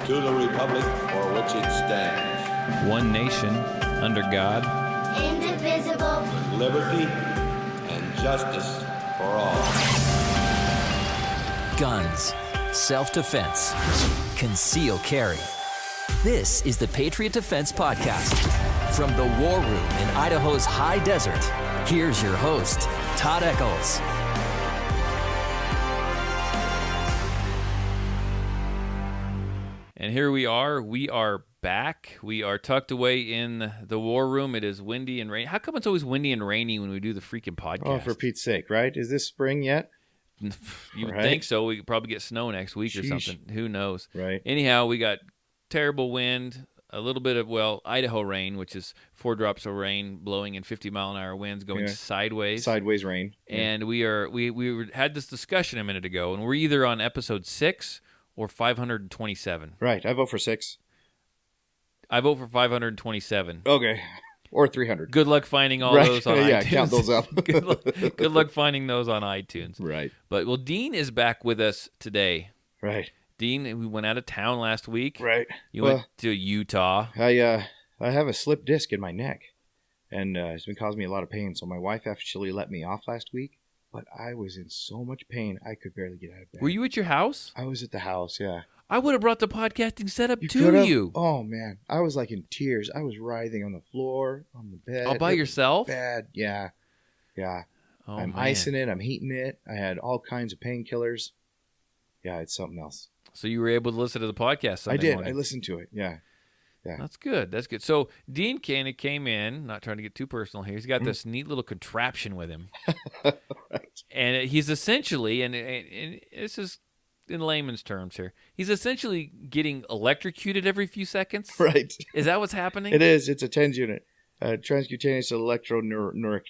to the republic for which it stands. One nation, under God. Indivisible. With liberty and justice for all. Guns, self-defense, concealed carry. This is the Patriot Defense Podcast. From the war room in Idaho's high desert, here's your host, Todd Echols. And here we are back. We are tucked away in the war room. It is windy and rainy. How come it's always windy and rainy when we do the freaking podcast? Oh, for Pete's sake, right? Is this spring yet? You would think so. We could probably get snow next week or something. Who knows? Right. Anyhow, we got terrible wind, a little bit of, Idaho rain, which is 4 drops of rain blowing in 50-mile-an-hour winds going sideways. Sideways rain. And we had this discussion a minute ago, and we're either on episode 6 or 527. Right. I vote for 6. I vote for 527. Okay. Or 300. Good luck finding all those on iTunes. Yeah, count those up. Good luck finding those on iTunes. Right. But, Dean is back with us today. Right. Dean, we went out of town last week. Right. You went to Utah. I have a slip disc in my neck, and it's been causing me a lot of pain. So my wife actually let me off last week, but I was in so much pain I could barely get out of bed. Were you at your house? I was at the house, yeah. I would have brought the podcasting setup to you. Oh, man. I was like in tears. I was writhing on the floor, on the bed. All by yourself? Bad, yeah. Yeah. Oh, I'm man. icing it. I'm heating it. I had all kinds of painkillers. Yeah, it's something else. So you were able to listen to the podcast Sunday I did. morning. I listened to it, yeah. Yeah. That's good. That's good. So Dean came in, not trying to get too personal here. He's got this neat little contraption with him. Right. And he's essentially, and this is in layman's terms here, he's essentially getting electrocuted every few seconds. Right. Is that what's happening? It is. It's a TENS unit. Transcutaneous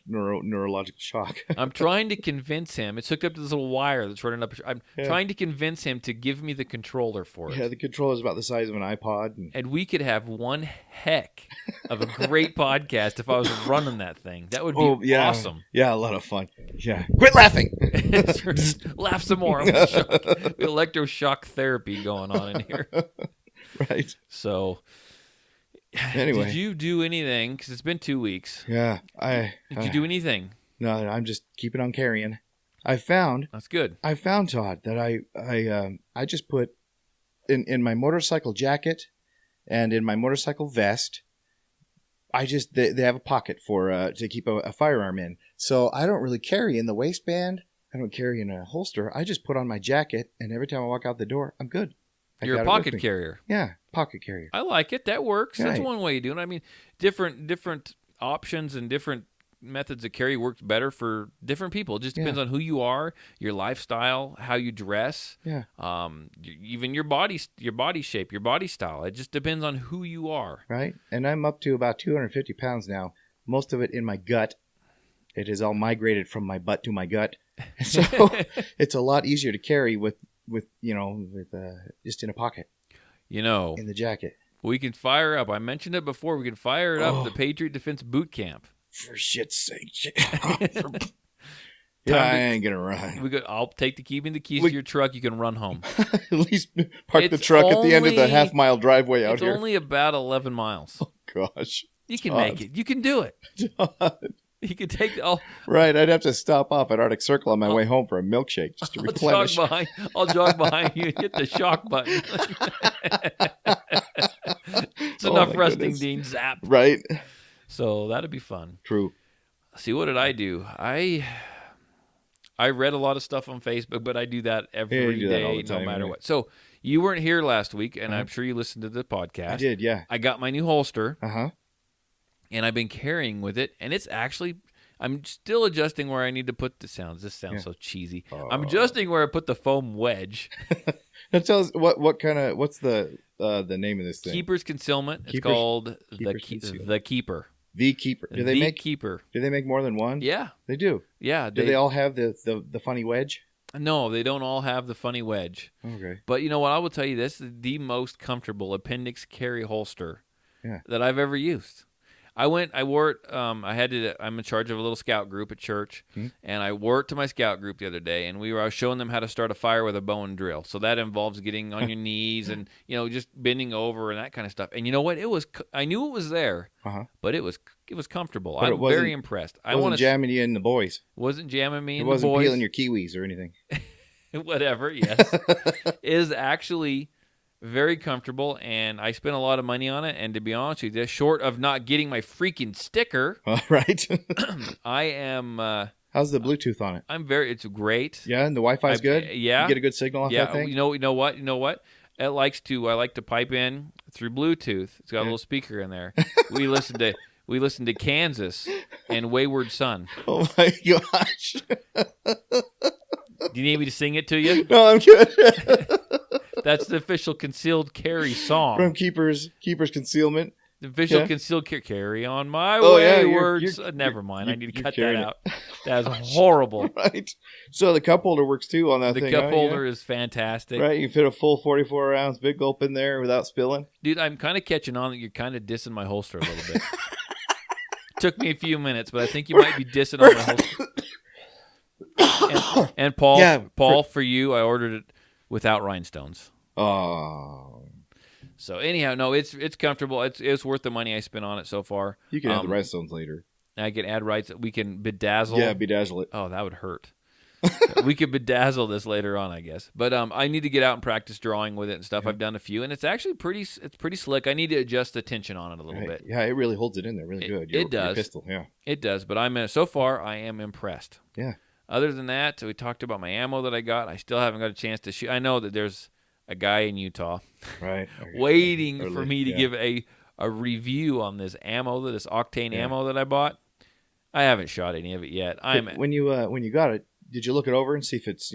neurological shock. I'm trying to convince him. It's hooked up to this little wire that's running up. I'm trying to convince him to give me the controller for it. Yeah, the controller is about the size of an iPod. And we could have one heck of a great podcast if I was running that thing. That would be awesome. Yeah, a lot of fun. Yeah. Quit laughing. Laugh some more. Electroshock therapy going on in here. Right. So... Anyway. Did you do anything? Because it's been 2 weeks. Yeah. Did you do anything? No, I'm just keeping on carrying. That's good. I found, Todd, that I just put in my motorcycle jacket and in my motorcycle vest, they have a pocket for to keep a firearm in. So I don't really carry in the waistband. I don't carry in a holster. I just put on my jacket, and every time I walk out the door, I'm good. You're a pocket carrier. Yeah, pocket carrier. I like it. That works. Right. That's one way of doing it. I mean, different options and different methods of carry works better for different people. It just depends on who you are, your lifestyle, how you dress, even your body shape, your body style. It just depends on who you are. Right. And I'm up to about 250 pounds now, most of it in my gut. It has all migrated from my butt to my gut. So it's a lot easier to carry with just in a pocket. In the jacket. We can fire up. I mentioned it before. We can fire it up. The Patriot Defense Boot Camp. For shit's sake. I ain't gonna run. I'll take the keys to your truck. You can run home. At least park the truck at the end of the half-mile driveway out here. It's only about 11 miles. Oh gosh. You can make it. You can do it. You can take Right, I'd have to stop off at Arctic Circle on my way home for a milkshake just to replenish. I'll jog behind you and hit the shock button. It's enough resting, Dean. Zap. Right. So that'd be fun. True. See, what did I do? I read a lot of stuff on Facebook, but I do that every day, no matter what. So you weren't here last week, and I'm sure you listened to the podcast. I did, yeah. I got my new holster. Uh-huh. And I've been carrying with it, and it's actually, I'm still adjusting where I need to put the sounds. This sounds so cheesy. I'm adjusting where I put the foam wedge. Now tell us what's the name of this thing? Keeper's Concealment. It's called the Keeper. The Keeper. Do they make Keeper? Do they make more than one? Yeah, they do. Yeah. Do they all have the funny wedge? No, they don't all have the funny wedge. Okay. But you know what? I will tell you, this is the most comfortable appendix carry holster yeah. that I've ever used. I wore it. I'm in charge of a little scout group at church, and I wore it to my scout group the other day, and I was showing them how to start a fire with a bow and drill. So that involves getting on your knees and just bending over and that kind of stuff. And you know what? I knew it was there, but it was comfortable. I'm very impressed. I wasn't jamming you in the boys. Wasn't jamming me in the boys. It wasn't peeling your kiwis or anything. Whatever. Yes, is actually very comfortable, and I spent a lot of money on it. And to be honest with you, short of not getting my freaking sticker, right? I am. How's the Bluetooth on it? It's great. Yeah, and the Wi-Fi's good. Yeah, you get a good signal off that thing. You know what? I like to pipe in through Bluetooth. It's got a little speaker in there. We listen to Kansas and Wayward Son. Oh my gosh! Do you need me to sing it to you? No, I'm good. That's the official concealed carry song. From Keeper's Concealment. The official concealed carry on my wayward son. Never mind. I need to cut that out. That's horrible. Right. So the cup holder works too on that thing. The cup holder is fantastic. Right. You fit a full 44-ounce big gulp in there without spilling. Dude, I'm kind of catching on that you're kind of dissing my holster a little bit. Took me a few minutes, but I think you might be dissing on my holster. And Paul, for you, I ordered it without rhinestones. Oh. So anyhow, no, it's comfortable. It's worth the money I spent on it so far. You can add the rhinestones later. I can add we can bedazzle. Yeah, bedazzle it. Oh, that would hurt. We could bedazzle this later on, I guess. But I need to get out and practice drawing with it and stuff. I've done a few, and it's actually pretty slick. I need to adjust the tension on it a little bit. Yeah, it really holds it in there really good. It does. Your pistol, yeah. It does, but so far I am impressed. Yeah. Other than that, we talked about my ammo that I got. I still haven't got a chance to shoot. I know that there's a guy in Utah waiting for me to give a review on this octane ammo that I bought. I haven't shot any of it yet. When you got it, did you look it over and see if it's,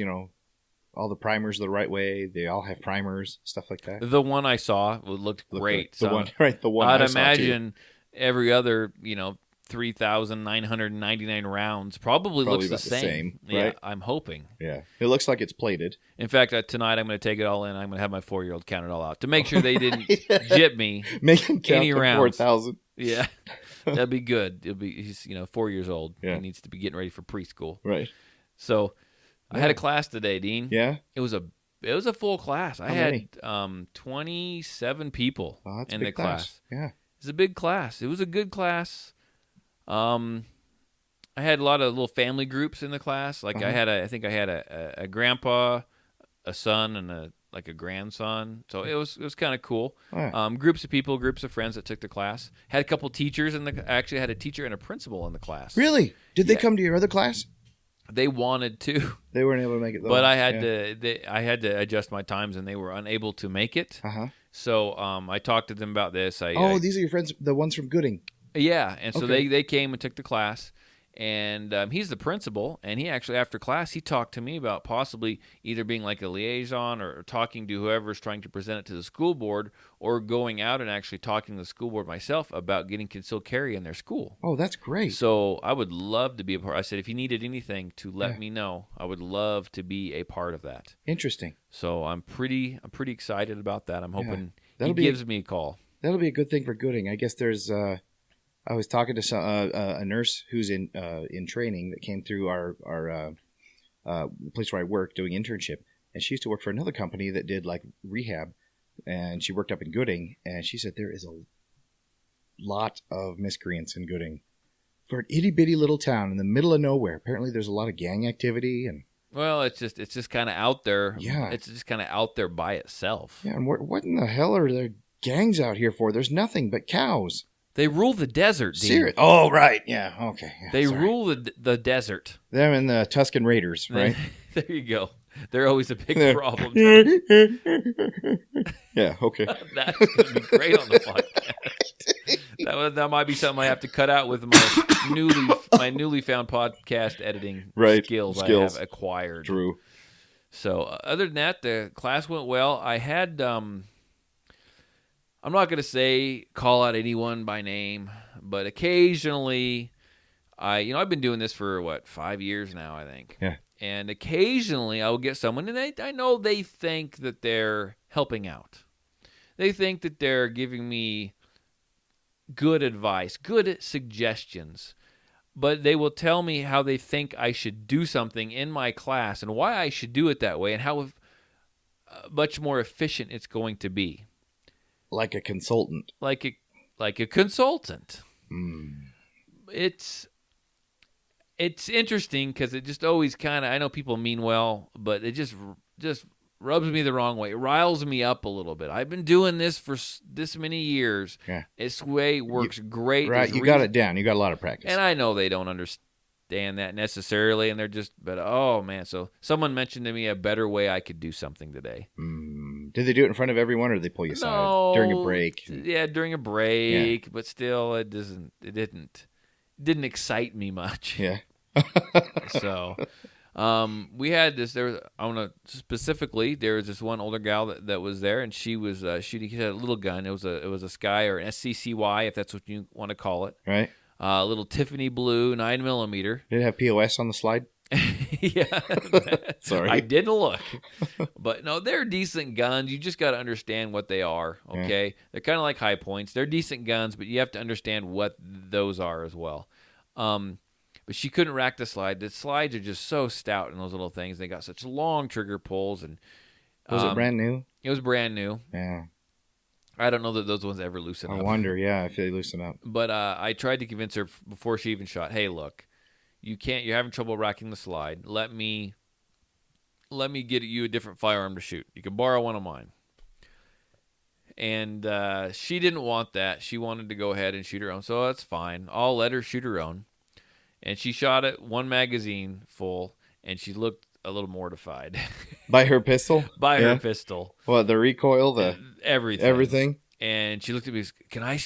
all the primers the right way? They all have primers, stuff like that. The one I saw looked great. The one I'd imagine every other, 3,999 rounds probably looks the same. Right? Yeah, I'm hoping. Yeah, it looks like it's plated. In fact, tonight I'm going to take it all in. I'm going to have my 4-year-old count it all out to make sure they didn't jip me. Make him count any rounds. 4,000. Yeah, that'd be good. He's 4 years old. Yeah. He needs to be getting ready for preschool. Right. So I had a class today, Dean. Yeah. It was a full class. I had 27 people in the class. Yeah. It's a big class. It was a good class. I had a lot of little family groups in the class. Like I think I had a grandpa, a son, and a grandson. So it was kind of cool. Groups of people, groups of friends that took the class. Had a couple teachers actually had a teacher and a principal in the class. Really? Did they come to your other class? They wanted to. They weren't able to make it though. But I had to adjust my times, and they were unable to make it. So I talked to them about this. These are your friends, the ones from Gooding. Yeah, and so they came and took the class, and he's the principal, and he actually, after class, he talked to me about possibly either being like a liaison or talking to whoever's trying to present it to the school board, or going out and actually talking to the school board myself about getting concealed carry in their school. Oh, that's great. So I would love to be a part. I said, if you needed anything, to let me know. I would love to be a part of that. Interesting. So I'm pretty excited about that. I'm hoping he gives me a call. That'll be a good thing for Gooding. I guess there's... I was talking to a nurse who's in training that came through our place where I work doing internship, and she used to work for another company that did like rehab, and she worked up in Gooding, and she said there is a lot of miscreants in Gooding for an itty bitty little town in the middle of nowhere. Apparently, there's a lot of gang activity and. Well, it's just kind of out there. Yeah, it's just kind of out there by itself. Yeah, and what in the hell are there gangs out here for? There's nothing but cows. They rule the desert, Dean. Serious? Oh, right. Yeah. Okay. Yeah, they rule the desert. Them and the Tuscan Raiders, right? There you go. They're always a big problem. Yeah. Okay. That's going to be great on the podcast. That might be something I have to cut out with my newly found podcast editing skills I have acquired. True. So other than that, the class went well. I had. I'm not going to call out anyone by name, but occasionally, I've been doing this for 5 years now, I think. Yeah. And occasionally I will get someone, and I know they think that they're helping out. They think that they're giving me good advice, good suggestions, but they will tell me how they think I should do something in my class and why I should do it that way and how much more efficient it's going to be. Like a consultant. Like a consultant. It's interesting because it just always kind of, I know people mean well, but it just rubs me the wrong way. It riles me up a little bit. I've been doing this for this many years. Yeah. This way works great. Right, you got it down. You got a lot of practice. And I know they don't understand that necessarily, and they're just, but oh man. So someone mentioned to me a better way I could do something today. Did they do it in front of everyone, or did they pull you aside during a break? Yeah, during a break, but still, it didn't excite me much. Yeah. So, we had this. There was this one older gal that was there, and she was shooting. She had a little gun. It was a Sky or an SCCY, if that's what you want to call it. Right. A little Tiffany blue 9mm. Did it have POS on the slide? Yeah. Sorry, I didn't look, but no, they're decent guns. You just got to understand what they are. Okay, yeah. They're kind of like high points. They're decent guns, but you have to understand what those are as well. But she couldn't rack the slide. The slides are just so stout in those little things. They got such long trigger pulls. And was it brand new? It was brand new. Yeah. I don't know that those ones ever loosen up. I wonder, yeah, if they loosen up. But I tried to convince her before she even shot, hey, look, you're having trouble racking the slide. Let me get you a different firearm to shoot. You can borrow one of mine. And she didn't want that. She wanted to go ahead and shoot her own. So that's fine. I'll let her shoot her own. And she shot it one magazine full, and she looked a little mortified. By her pistol? By her pistol. What, the recoil, the everything? And she looked at me. Can I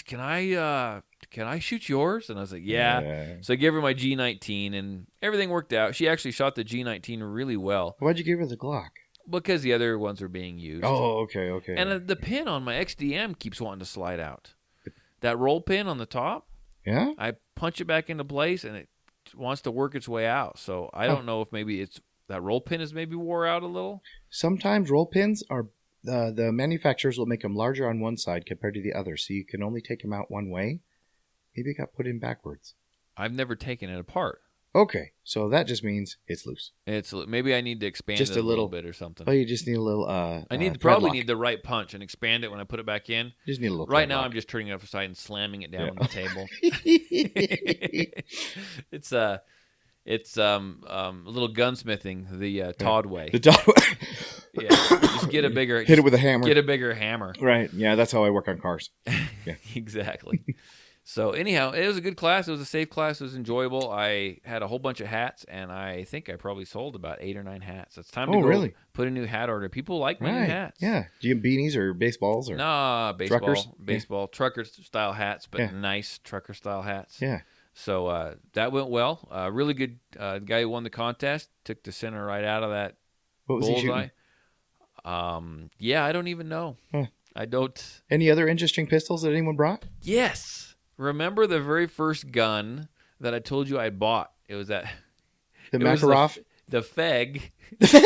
shoot yours? And I was like, yeah. So I gave her my G19, and everything worked out. She actually shot the G19 really well. Why'd you give her the Glock? Because the other ones were being used. Oh, okay. And the pin on my XDM keeps wanting to slide out. That roll pin on the top. Yeah. I punch it back into place, and it wants to work its way out. So I don't know if maybe it's that roll pin is maybe wore out a little. Sometimes roll pins are the manufacturers will make them larger on one side compared to the other, so you can only take them out one way. Maybe it got put in backwards. I've never taken it apart. Okay, so that just means it's loose. Maybe I need to expand just it a little bit or something. Oh, you just need a little. I probably need the right punch and expand it when I put it back in. You just need a little. Right now, I'm just turning it upside and slamming it down on the table. It's a little gunsmithing the Todd way. The Todd way. Yeah, just get a bigger. Hit it with a hammer. Get a bigger hammer. Right. Yeah, that's how I work on cars. Yeah. Exactly. So anyhow, it was a good class. It was a safe class. It was enjoyable. I had a whole bunch of hats, and I think I probably sold about 8 or 9 hats. It's time to go put a new hat order. People like my new hats. Yeah. Do you have beanies or baseballs? Or nah, truckers? Baseball, trucker-style hats, but nice trucker-style hats. Yeah. So that went well. Really good. The guy who won the contest took the center right out of that bullseye. He shooting? Yeah, I don't even know. Huh. I don't. Any other interesting pistols that anyone brought? Yes. Remember the very first gun that I told you I bought? It was that. The Makarov? The FEG. The FEG?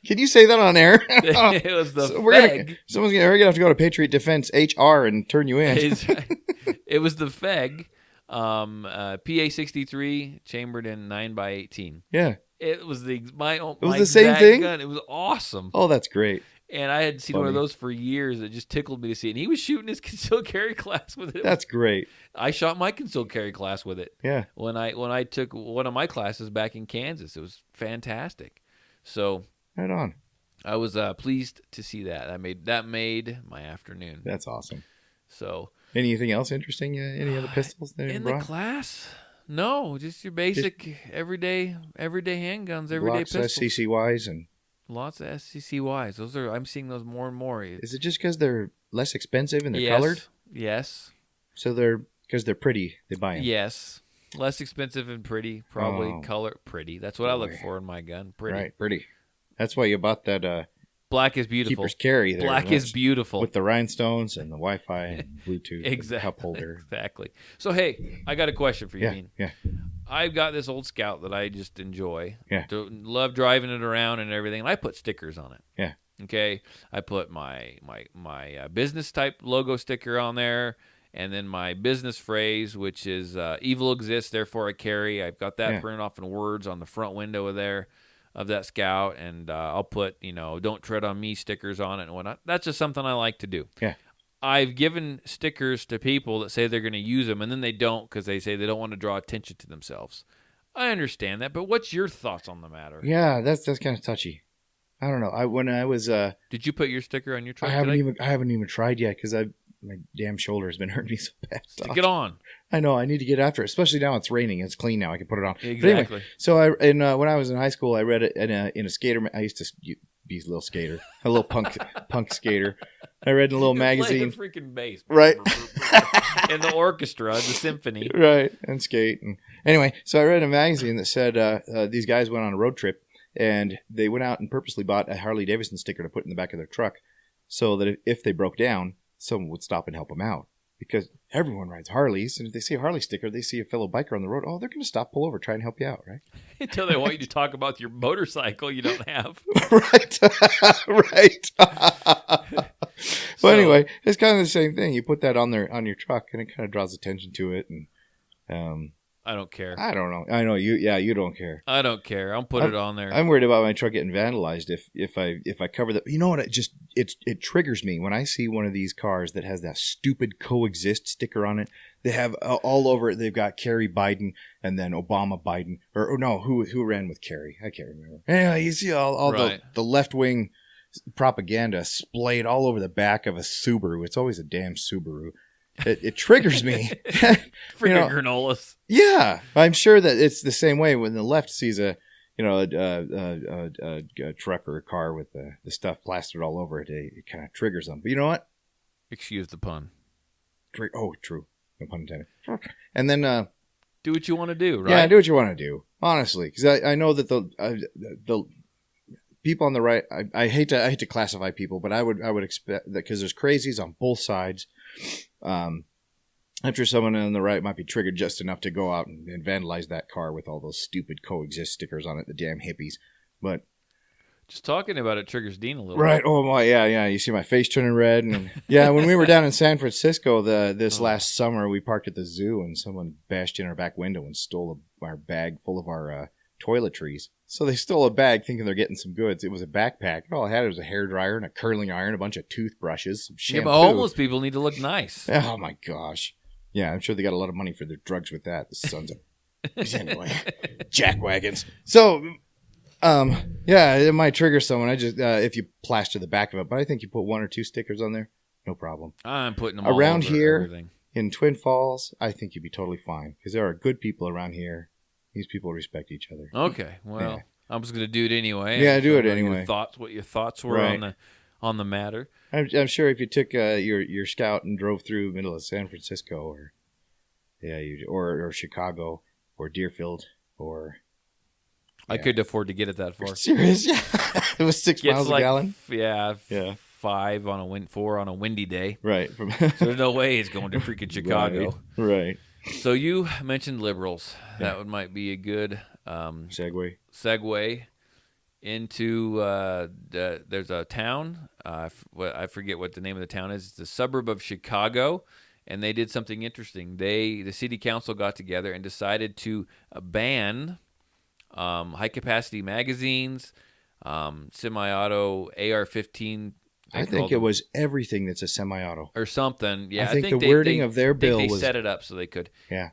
Can you say that on air? It was the FEG. Someone's going to have to go to Patriot Defense HR and turn you in. It was the FEG. PA-63 chambered in 9x18. Yeah. It was the same thing? Gun. It was awesome. Oh, that's great. And I had seen one of those for years. It just tickled me to see it. And he was shooting his concealed carry class with it. That's great. I shot my concealed carry class with it. Yeah. When I took one of my classes back in Kansas, it was fantastic. So right on. I was pleased to see that. That made my afternoon. That's awesome. So anything else interesting? Any other pistols that in the class? No, just your basic everyday handguns, everyday pistols. SCCYs and. Lots of SCCYs. I'm seeing those more and more. Is it just because they're less expensive and they're colored? Yes. So because they're pretty, they buy them. Yes. Less expensive and pretty. Probably color pretty. That's what I look for in my gun. Pretty. Right, pretty. That's why you bought that. Black is beautiful. Keeper's carry there. Black is beautiful. With the rhinestones and the Wi-Fi and Bluetooth exactly. And cup holder. Exactly. So, hey, I got a question for you, Dean. Yeah. I've got this old Scout that I just enjoy. Yeah. Love driving it around and everything. And I put stickers on it. Yeah. Okay, I put my business type logo sticker on there, and then my business phrase, which is "Evil exists, therefore I carry." I've got that printed off in words on the front window of that Scout, and I'll put "Don't tread on me" stickers on it and whatnot. That's just something I like to do. Yeah. I've given stickers to people that say they're going to use them, and then they don't because they say they don't want to draw attention to themselves. I understand that, but what's your thoughts on the matter? Yeah, that's kind of touchy. I don't know. When I was did you put your sticker on your truck? I haven't even tried yet because my damn shoulder has been hurting me so bad. Stick it on. I know. I need to get after it, especially now it's raining. It's clean now. I can put it on. Exactly. Anyway, so when I was in high school, I read it in a skater. I used to be a little skater, a little punk skater. I read in a little magazine. Play the freaking bass, right? In the orchestra, the symphony, right? And skate. And anyway, so I read a magazine that said these guys went on a road trip. And they went out and purposely bought a Harley Davidson sticker to put in the back of their truck so that if they broke down, someone would stop and help them out. Because everyone rides Harleys, and if they see a Harley sticker, they see a fellow biker on the road, they're going to stop, pull over, try and help you out, right? Until they want you to talk about your motorcycle you don't have. Right. Right. Well, anyway, it's kind of the same thing. You put that on your truck, and it kind of draws attention to it, and I don't care. I don't know. I know you. Yeah, you don't care. I don't care. I'll put it on there. I'm worried about my truck getting vandalized if I cover the. You know what? It triggers me when I see one of these cars that has that stupid coexist sticker on it. They have all over it. They've got Kerry Biden and then Obama Biden or no, who ran with Kerry? I can't remember. Anyway, you see all right. the left wing propaganda splayed all over the back of a Subaru. It's always a damn Subaru. It triggers me. Freaking granolas. Yeah, I'm sure that it's the same way when the left sees a truck or a car with the stuff plastered all over it. It kind of triggers them. But you know what? Excuse the pun. Oh, true. No pun intended. And then do what you want to do, right? Yeah, do what you want to do. Honestly, because I know that the people on the right. I hate to classify people, but I would expect that because there's crazies on both sides. I'm sure someone on the right might be triggered just enough to go out and vandalize that car with all those stupid coexist stickers on it, the damn hippies. But just talking about it triggers Dean a little right. bit. Oh, my, yeah. You see my face turning red. And yeah, when we were down in San Francisco this last summer, we parked at the zoo and someone bashed in our back window and stole our bag full of our toiletries. So they stole a bag thinking they're getting some goods. It was a backpack. All I had was a hairdryer and a curling iron, a bunch of toothbrushes, some shampoo. Yeah, but homeless people need to look nice. Oh, my gosh. Yeah, I'm sure they got a lot of money for their drugs with that. The sons of... Anyway, jackwagons. So, yeah, it might trigger someone. I just if you plaster the back of it. But I think you put one or two stickers on there, no problem. I'm putting them around all over here everything. In Twin Falls. I think you'd be totally fine because there are good people around here. These people respect each other. Okay, well, yeah. I'm just going to do it anyway. Yeah, do it anyway. What your thoughts were right. on the matter? I'm sure if you took your Scout and drove through the middle of San Francisco or Chicago or Deerfield or I could afford to get it that far. Serious? Yeah, it was 6 miles a gallon. Yeah. 5 on a 4 on a windy day. Right. So there's no way it's going to freaking Chicago. Right. So you mentioned liberals. Yeah. That might be a good segue into there's a town. I forget what the name of the town is. It's the suburb of Chicago, and they did something interesting. The city council got together and decided to ban high-capacity magazines, semi-auto AR-15. I think it was everything that's a semi-auto. Or something. Yeah, I think the wording of their bill they was... set it up so they could. Yeah.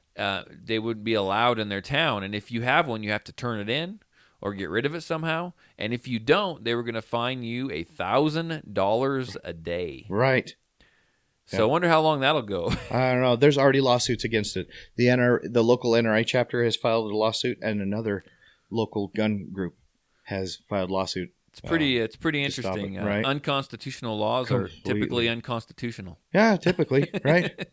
They would be allowed in their town, and if you have one, you have to turn it in or get rid of it somehow. And if you don't, they were going to fine you $1,000 a day. Right. So I wonder how long that'll go. I don't know. There's already lawsuits against it. The local NRA chapter has filed a lawsuit, and another local gun group has filed a lawsuit. It's pretty interesting. It, right? Unconstitutional laws are typically unconstitutional. Yeah, typically, right?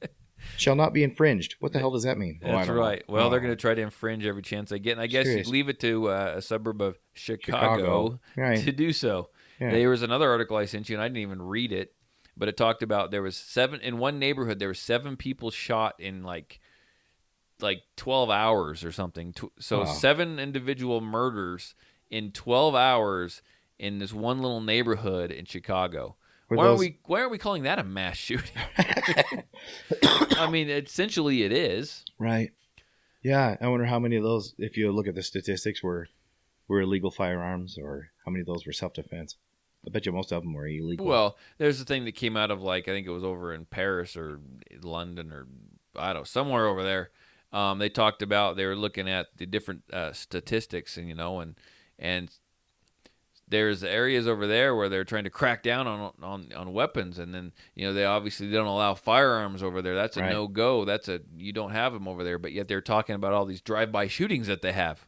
Shall not be infringed. What the hell does that mean? That's right. Know. Well, they're going to try to infringe every chance they get, and I guess you leave it to a suburb of Chicago. Right. To do so. Yeah. There was another article I sent you, and I didn't even read it, but it talked about there was 7 in one neighborhood. There were 7 people shot in like 12 hours or something. So 7 individual murders in 12 hours in this one little neighborhood in Chicago. Why aren't we calling that a mass shooting? I mean, essentially it is. Right. Yeah, I wonder how many of those, if you look at the statistics, were illegal firearms, or how many of those were self-defense. I bet you most of them were illegal. Well, there's a thing that came out of, like, I think it was over in Paris or London or, I don't know, somewhere over there. They talked about, they were looking at the different statistics, and there's areas over there where they're trying to crack down on weapons, and then they obviously don't allow firearms over there. That's a no-go. You don't have them over there, but yet they're talking about all these drive-by shootings that they have.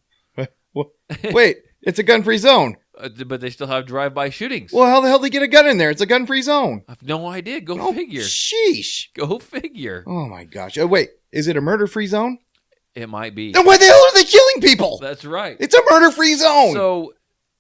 Wait, it's a gun-free zone. But they still have drive-by shootings. Well, how the hell did they get a gun in there? It's a gun-free zone. I have no idea. Go figure. Sheesh. Go figure. Oh my gosh. Wait, is it a murder-free zone? It might be. Then why the hell are they killing people? That's right. It's a murder-free zone. So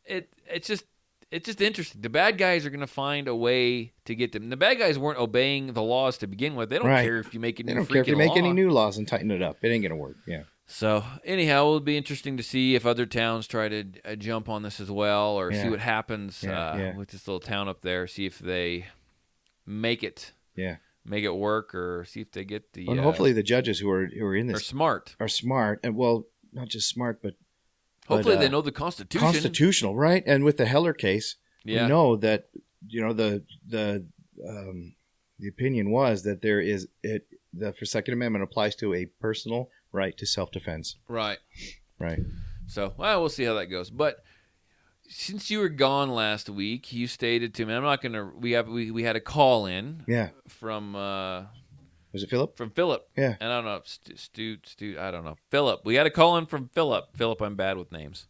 it's just interesting. The bad guys are going to find a way to get them. The bad guys weren't obeying the laws to begin with. They don't care if you make any. They don't care if you make any new laws and tighten it up. It ain't going to work. Yeah. So anyhow, it'll be interesting to see if other towns try to jump on this as well, or see what happens with this little town up there. See if they make it. Yeah. Make it work, or see if they get the. Well, hopefully, the judges who are in this are smart, and well, not just smart, but hopefully they know the Constitution. Constitutional, right? And with the Heller case, we know that the opinion was that there is the Second Amendment applies to a personal right to self-defense. Right. So, we'll see how that goes. But since you were gone last week, you stated to me, I'm not going to. We had a call in. Yeah. From. Was it Philip? From Philip. Yeah. And I don't know. Stu. I don't know. Philip. We had a call in from Philip. Philip, I'm bad with names.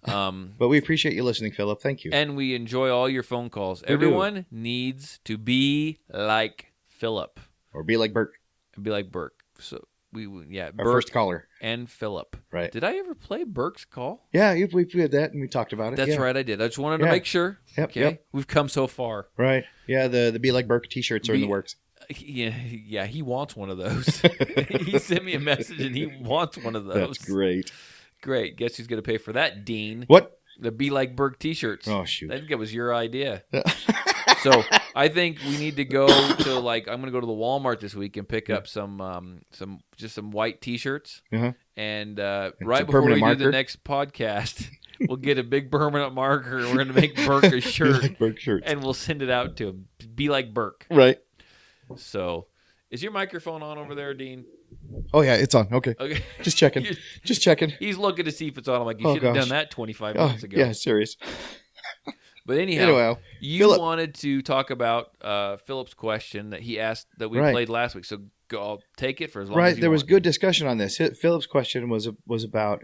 But we appreciate you listening, Philip. Thank you. And we enjoy all your phone calls. Everyone needs to be like Philip. Or be like Burke. Be like Burke. So our Burke first caller. And Philip. Right. Did I ever play Burke's call? Yeah, we did that and we talked about it. That's right, I did. I just wanted to make sure. Yep, okay. Yep. We've come so far. Right. Yeah, the Be Like Burke t-shirts are in the works. Yeah, he wants one of those. He sent me a message and he wants one of those. That's great. Great. Guess who's going to pay for that, Dean? What? The Be Like Burke t-shirts. Oh, shoot. I think it was your idea. So I think we need to go to, I'm going to go to the Walmart this week and pick up some white t-shirts. Uh-huh. And right before we do the next podcast, we'll get a big permanent marker and we're going to make Burke a shirt. Be Like Burke shirts. And we'll send it out to him. Be like Burke. Right. So, is your microphone on over there, Dean? Oh, yeah, it's on. Okay. Just checking. Just checking. He's looking to see if it's on. I'm like, you should have done that 25 minutes ago. Yeah, serious. But anyhow, you wanted to talk about Philip's question that he asked that we played last week. So I'll take it for as long as you there was want. Good discussion on this. Philip's question was about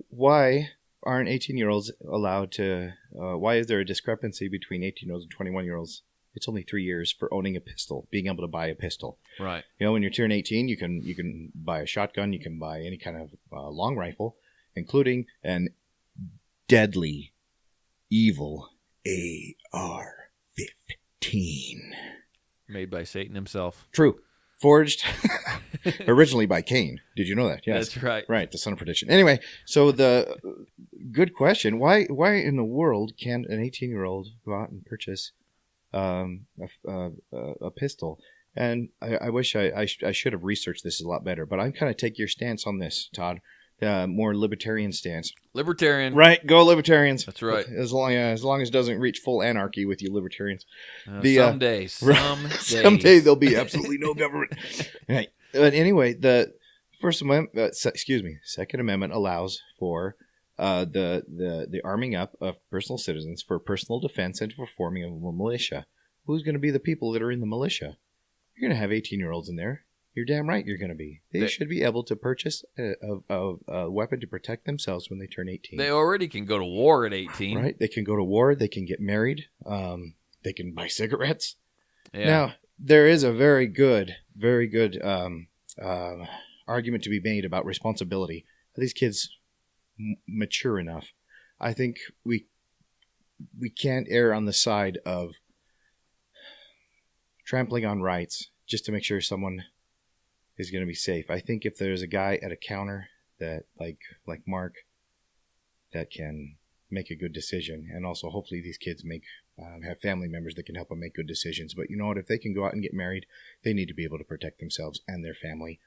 why aren't 18-year-olds allowed to why is there a discrepancy between 18-year-olds and 21-year-olds? It's only 3 years for owning a pistol, being able to buy a pistol. Right. When you turn 18, you can buy a shotgun, you can buy any kind of long rifle, including an deadly, evil AR-15. Made by Satan himself. True. Forged originally by Cain. Did you know that? Yes. That's right. Right, the son of perdition. Anyway, so the good question, why in the world can an 18-year-old go out and purchase a pistol? And I wish I should have researched this a lot better, but I'm kind of take your stance on this, Todd. More libertarian stance. Libertarian. Right, go libertarians. That's right. As long as it doesn't reach full anarchy with you libertarians. Someday. Someday there'll be absolutely no government. Right. But anyway, the Second Amendment allows for the arming up of personal citizens for personal defense and for forming of a militia. Who's going to be the people that are in the militia? You're going to have 18-year-olds in there. You're damn right you're going to be. They should be able to purchase a weapon to protect themselves when they turn 18. They already can go to war at 18. Right? They can go to war. They can get married. They can buy cigarettes. Yeah. Now, there is a very good argument to be made about responsibility. Are these kids mature enough? I think we can't err on the side of trampling on rights just to make sure someone is going to be safe. I think if there's a guy at a counter that like Mark that can make a good decision. And also, hopefully, these kids have family members that can help them make good decisions. But you know what? If they can go out and get married, they need to be able to protect themselves and their family.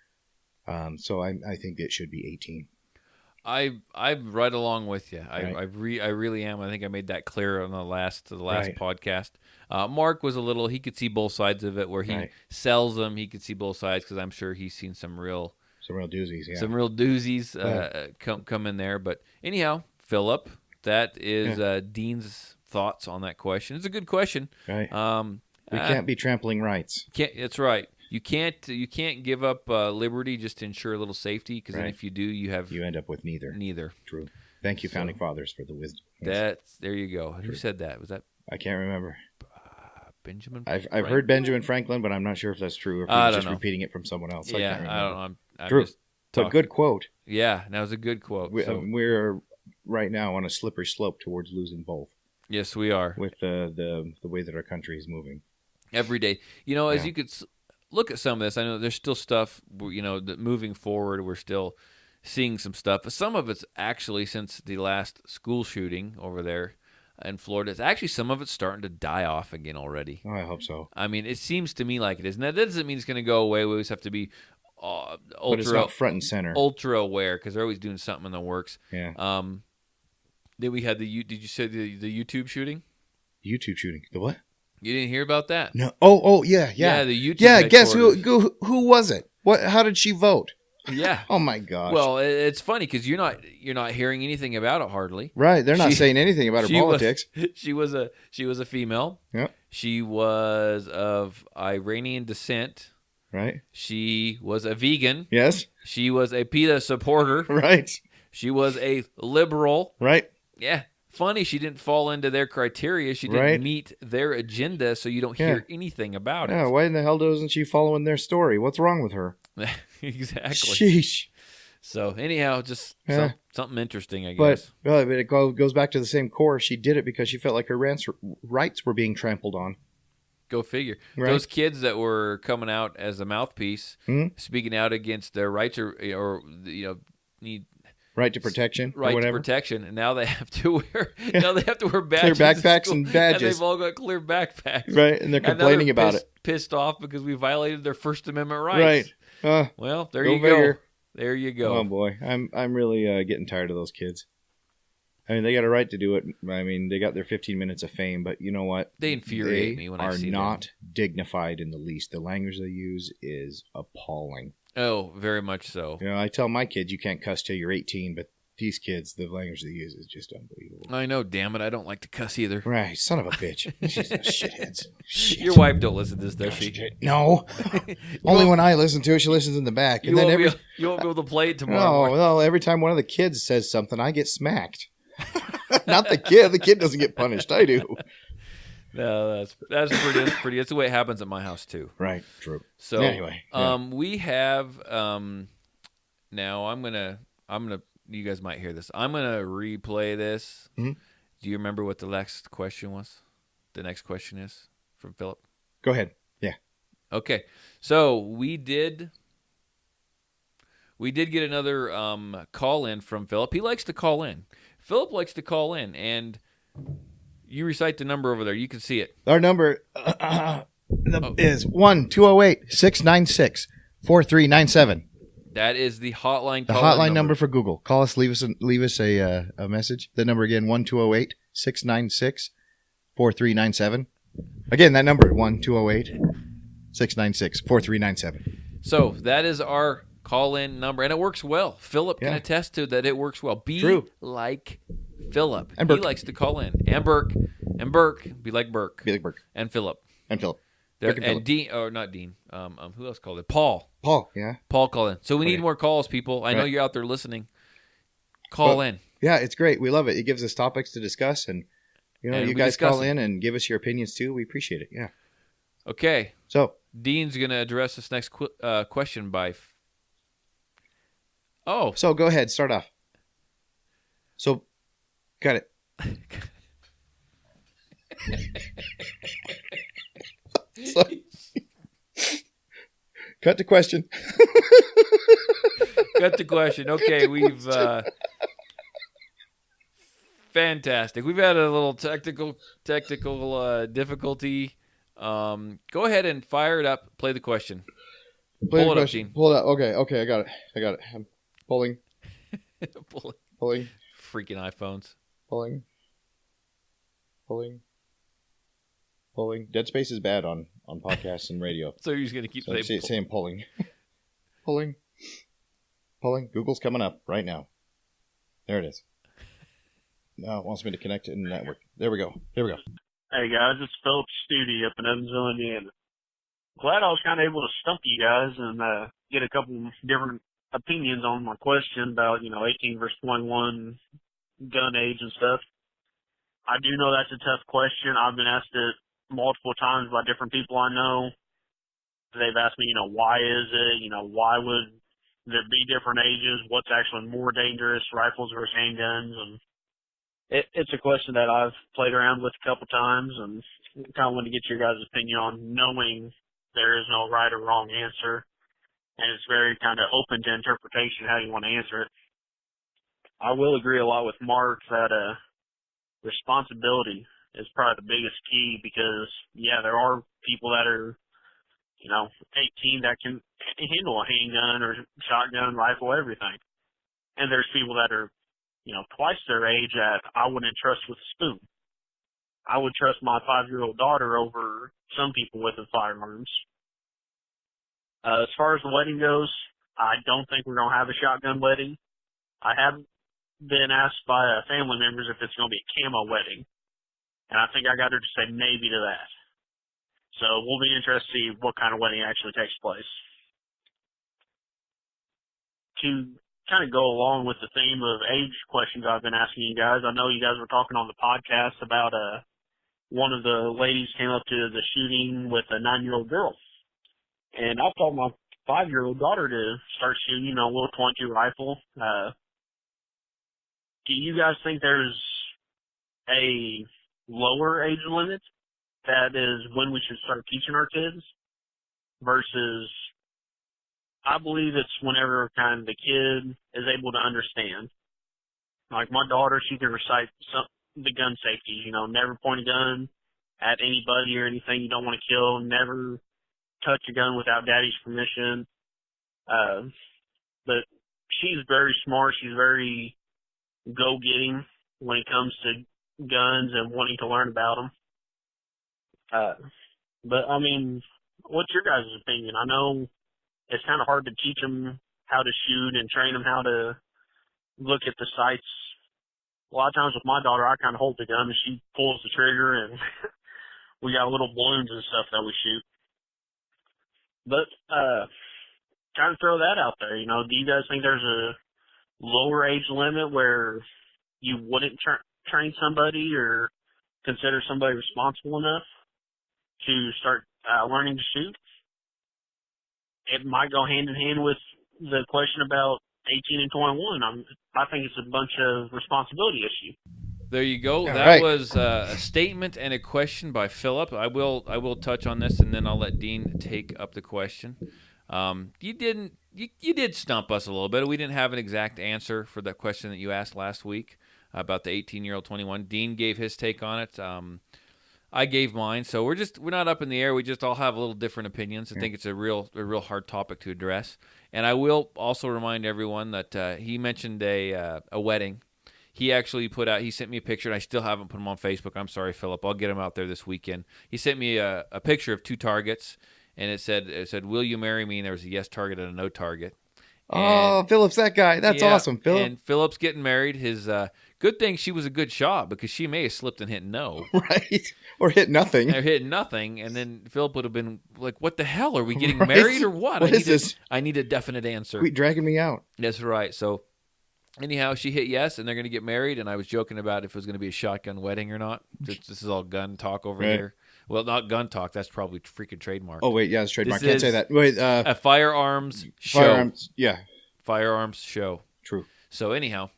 So I think it should be 18. I'm right along with you. Right. I really am. I think I made that clear on the last Right. podcast. Mark was he could see both sides of it. Where he sells them, he could see both sides because I'm sure he's seen some real doozies. Yeah. Some real doozies come in there. But anyhow, Philip, that is Dean's thoughts on that question. It's a good question. Right. We can't be trampling rights. That's right. You can't give up liberty just to ensure a little safety, because then if you do, you end up with neither. True. Thank you, Founding Fathers, for the wisdom. There you go. True. Who said that? Was that? I can't remember. Benjamin. I've heard Benjamin Franklin, but I'm not sure if that's true or if he's just repeating it from someone else. Yeah, I don't know. I'm true. Just but good quote. Yeah, that was a good quote. We're right now on a slippery slope towards losing both. Yes, we are. With the way that our country is moving every day. As you could look at some of this, I know there's still stuff, that moving forward, we're still seeing some stuff. Some of it's actually, since the last school shooting over there in Florida, it's actually some of it's starting to die off again already. Oh, I hope so. I mean, it seems to me like it is. Now, that doesn't mean it's going to go away. We always have to be but it's not front and center. Ultra aware, because they're always doing something in the works. Yeah. Then we had did you say the YouTube shooting? YouTube shooting. The what? You didn't hear about that? No. Oh, yeah. Yeah, the YouTube. Yeah, guess who was it? What? How did she vote? Yeah. Oh my gosh. Well, it's funny because you're not hearing anything about it hardly. Right. They're not saying anything about her politics. She was a female. Yeah. She was of Iranian descent. Right. She was a vegan. Yes. She was a PETA supporter. Right. She was a liberal. Right. Yeah. Funny, she didn't fall into their criteria. She didn't meet their agenda, so you don't hear anything about it. Yeah, why in the hell doesn't she follow in their story? What's wrong with her? Exactly. Sheesh. So anyhow, just something interesting, I guess. But it goes back to the same core. She did it because she felt like her rights were being trampled on. Go figure. Right. Those kids that were coming out as a mouthpiece, speaking out against their rights or need right to protection, right to protection, and now they have to wear badges, clear backpacks and badges. And they've all got clear backpacks, right? And they're complaining about it, pissed off because we violated their First Amendment rights. Right. Well, there you go. There you go. Oh boy, I'm really getting tired of those kids. I mean, they got a right to do it. I mean, they got their 15 minutes of fame, but you know what? They infuriate me when I see them. They are not dignified in the least. The language they use is appalling. Oh, very much so. I tell my kids you can't cuss till you're 18, but these kids, the language they use is just unbelievable. I know, damn it. I don't like to cuss either. Right, son of a bitch. Shitheads. Shit. Your wife don't listen to this, does she? No. Only when I listen to it, she listens in the back. You won't be able to play it tomorrow. No, every time one of the kids says something, I get smacked. Not the kid. The kid doesn't get punished. I do. No, that's pretty. That's the way it happens at my house too. Right. True. So anyway, we have now. I'm gonna. You guys might hear this. I'm gonna replay this. Mm-hmm. Do you remember what the next question was? The next question is from Philip. Go ahead. Yeah. Okay. So we did get another call in from Philip. He likes to call in. Philip likes to call in, and you recite the number over there. You can see it. Our number is 1-208-696-4397. That is the hotline. The hotline number for Google. Call us. Leave us a message. The number again: 1-208-696-4397. Again, that number 1-208-696-4397. So that is our call-in number, and it works well. Philip can attest to that. It works well. True. Like Philip. And Burke. He likes to call in. And Burke. And Burke. Be like Burke. Be like Burke. And Philip. And Philip. And Dean. Or not Dean. Who else called it? Paul. Yeah. Paul called in. So we need more calls, people. I know you're out there listening. Call in. Yeah, it's great. We love it. It gives us topics to discuss, and you guys call in and give us your opinions too. We appreciate it. Yeah. Okay. So Dean's going to address this next question by. So go ahead, start off. So, got it. Cut the question. Cut the question. Okay, we've Fantastic. We've had a little technical difficulty. Go ahead and fire it up. Play the question. Pull it up, Gene. Pull it up. Okay, I got it. I'm pulling. Pulling. Freaking iPhones. Pulling. Dead space is bad on podcasts and radio. So you're just going to keep saying pulling. Pulling. Google's coming up right now. There it is. Now it wants me to connect it in the network. There we go. Hey guys, it's Philip Studi up in Evansville, Indiana. Glad I was kind of able to stump you guys and get a couple different opinions on my question about, 18 versus 21 gun age and stuff. I do know that's a tough question. I've been asked it multiple times by different people I know. They've asked me, why is it? Why would there be different ages? What's actually more dangerous, rifles versus handguns? And it's a question that I've played around with a couple times and kind of want to get your guys' opinion on, knowing there is no right or wrong answer. And it's very kind of open to interpretation how you want to answer it. I will agree a lot with Mark that responsibility is probably the biggest key because, there are people that are, 18 that can handle a handgun or shotgun, rifle, everything. And there's people that are, twice their age that I wouldn't trust with a spoon. I would trust my 5-year-old daughter over some people with the firearms. As far as the wedding goes, I don't think we're going to have a shotgun wedding. I have been asked by family members if it's going to be a camo wedding. And I think I got her to say maybe to that. So we'll be interested to see what kind of wedding actually takes place. To kind of go along with the theme of age questions I've been asking you guys, I know you guys were talking on the podcast about one of the ladies came up to the shooting with a 9-year-old girl. And I've told my 5-year-old daughter to start shooting, a little .22 rifle. Do you guys think there's a lower age limit that is when we should start teaching our kids versus, I believe it's whenever kind of the kid is able to understand. Like my daughter, she can recite the gun safeties, never point a gun at anybody or anything you don't want to kill, never touch a gun without daddy's permission. But she's very smart. She's very go-getting when it comes to guns and wanting to learn about them. But I mean, what's your guys' opinion? I know it's kind of hard to teach them how to shoot and train them how to look at the sights. A lot of times with my daughter, I kind of hold the gun and she pulls the trigger and we got little balloons and stuff that we shoot. But kind of throw that out there. Do you guys think there's a lower age limit where you wouldn't train somebody or consider somebody responsible enough to start learning to shoot? It might go hand in hand with the question about 18 and 21. I think it's a bunch of responsibility issue. There you go. All that right. was a statement and a question by Philip. I will touch on this, and then I'll let Dean take up the question. You did stump us a little bit. We didn't have an exact answer for that question that you asked last week about the 18-year-old 21. Dean gave his take on it. I gave mine. So we're not up in the air. We just all have a little different opinions. I think it's a real hard topic to address. And I will also remind everyone that he mentioned a wedding. He actually he sent me a picture, and I still haven't put him on Facebook. I'm sorry, Philip. I'll get him out there this weekend. He sent me a picture of 2 targets, and it said, "Will you marry me?" And there was a yes target and a no target. And, Philip's that guy. That's awesome, Philip. And Philip's getting married. His good thing she was a good shot because she may have slipped and hit no. Right. Or hit nothing. Or hit nothing, and then Philip would have been like, what the hell? Are we getting married or what? What is this? I need a definite answer. Quit dragging me out. That's right. So anyhow, she hit yes, and they're going to get married, and I was joking about if it was going to be a shotgun wedding or not. This is all gun talk over here. Well, not gun talk. That's probably freaking trademark. Oh, wait. Yeah, it's trademark. This Can't say that. Wait. A firearms show. Firearms. Yeah. Firearms show. True. So anyhow,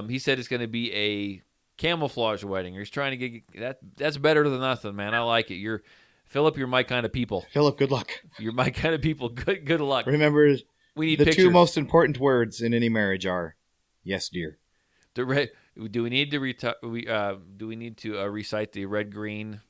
he said it's going to be a camouflage wedding. He's trying to get that. That's better than nothing, man. I like it. Philip, you're my kind of people. Philip, good luck. You're my kind of people. Good luck. Remember, we need the pictures. 2 most important words in any marriage are, yes, dear. Do we need to recite the red green?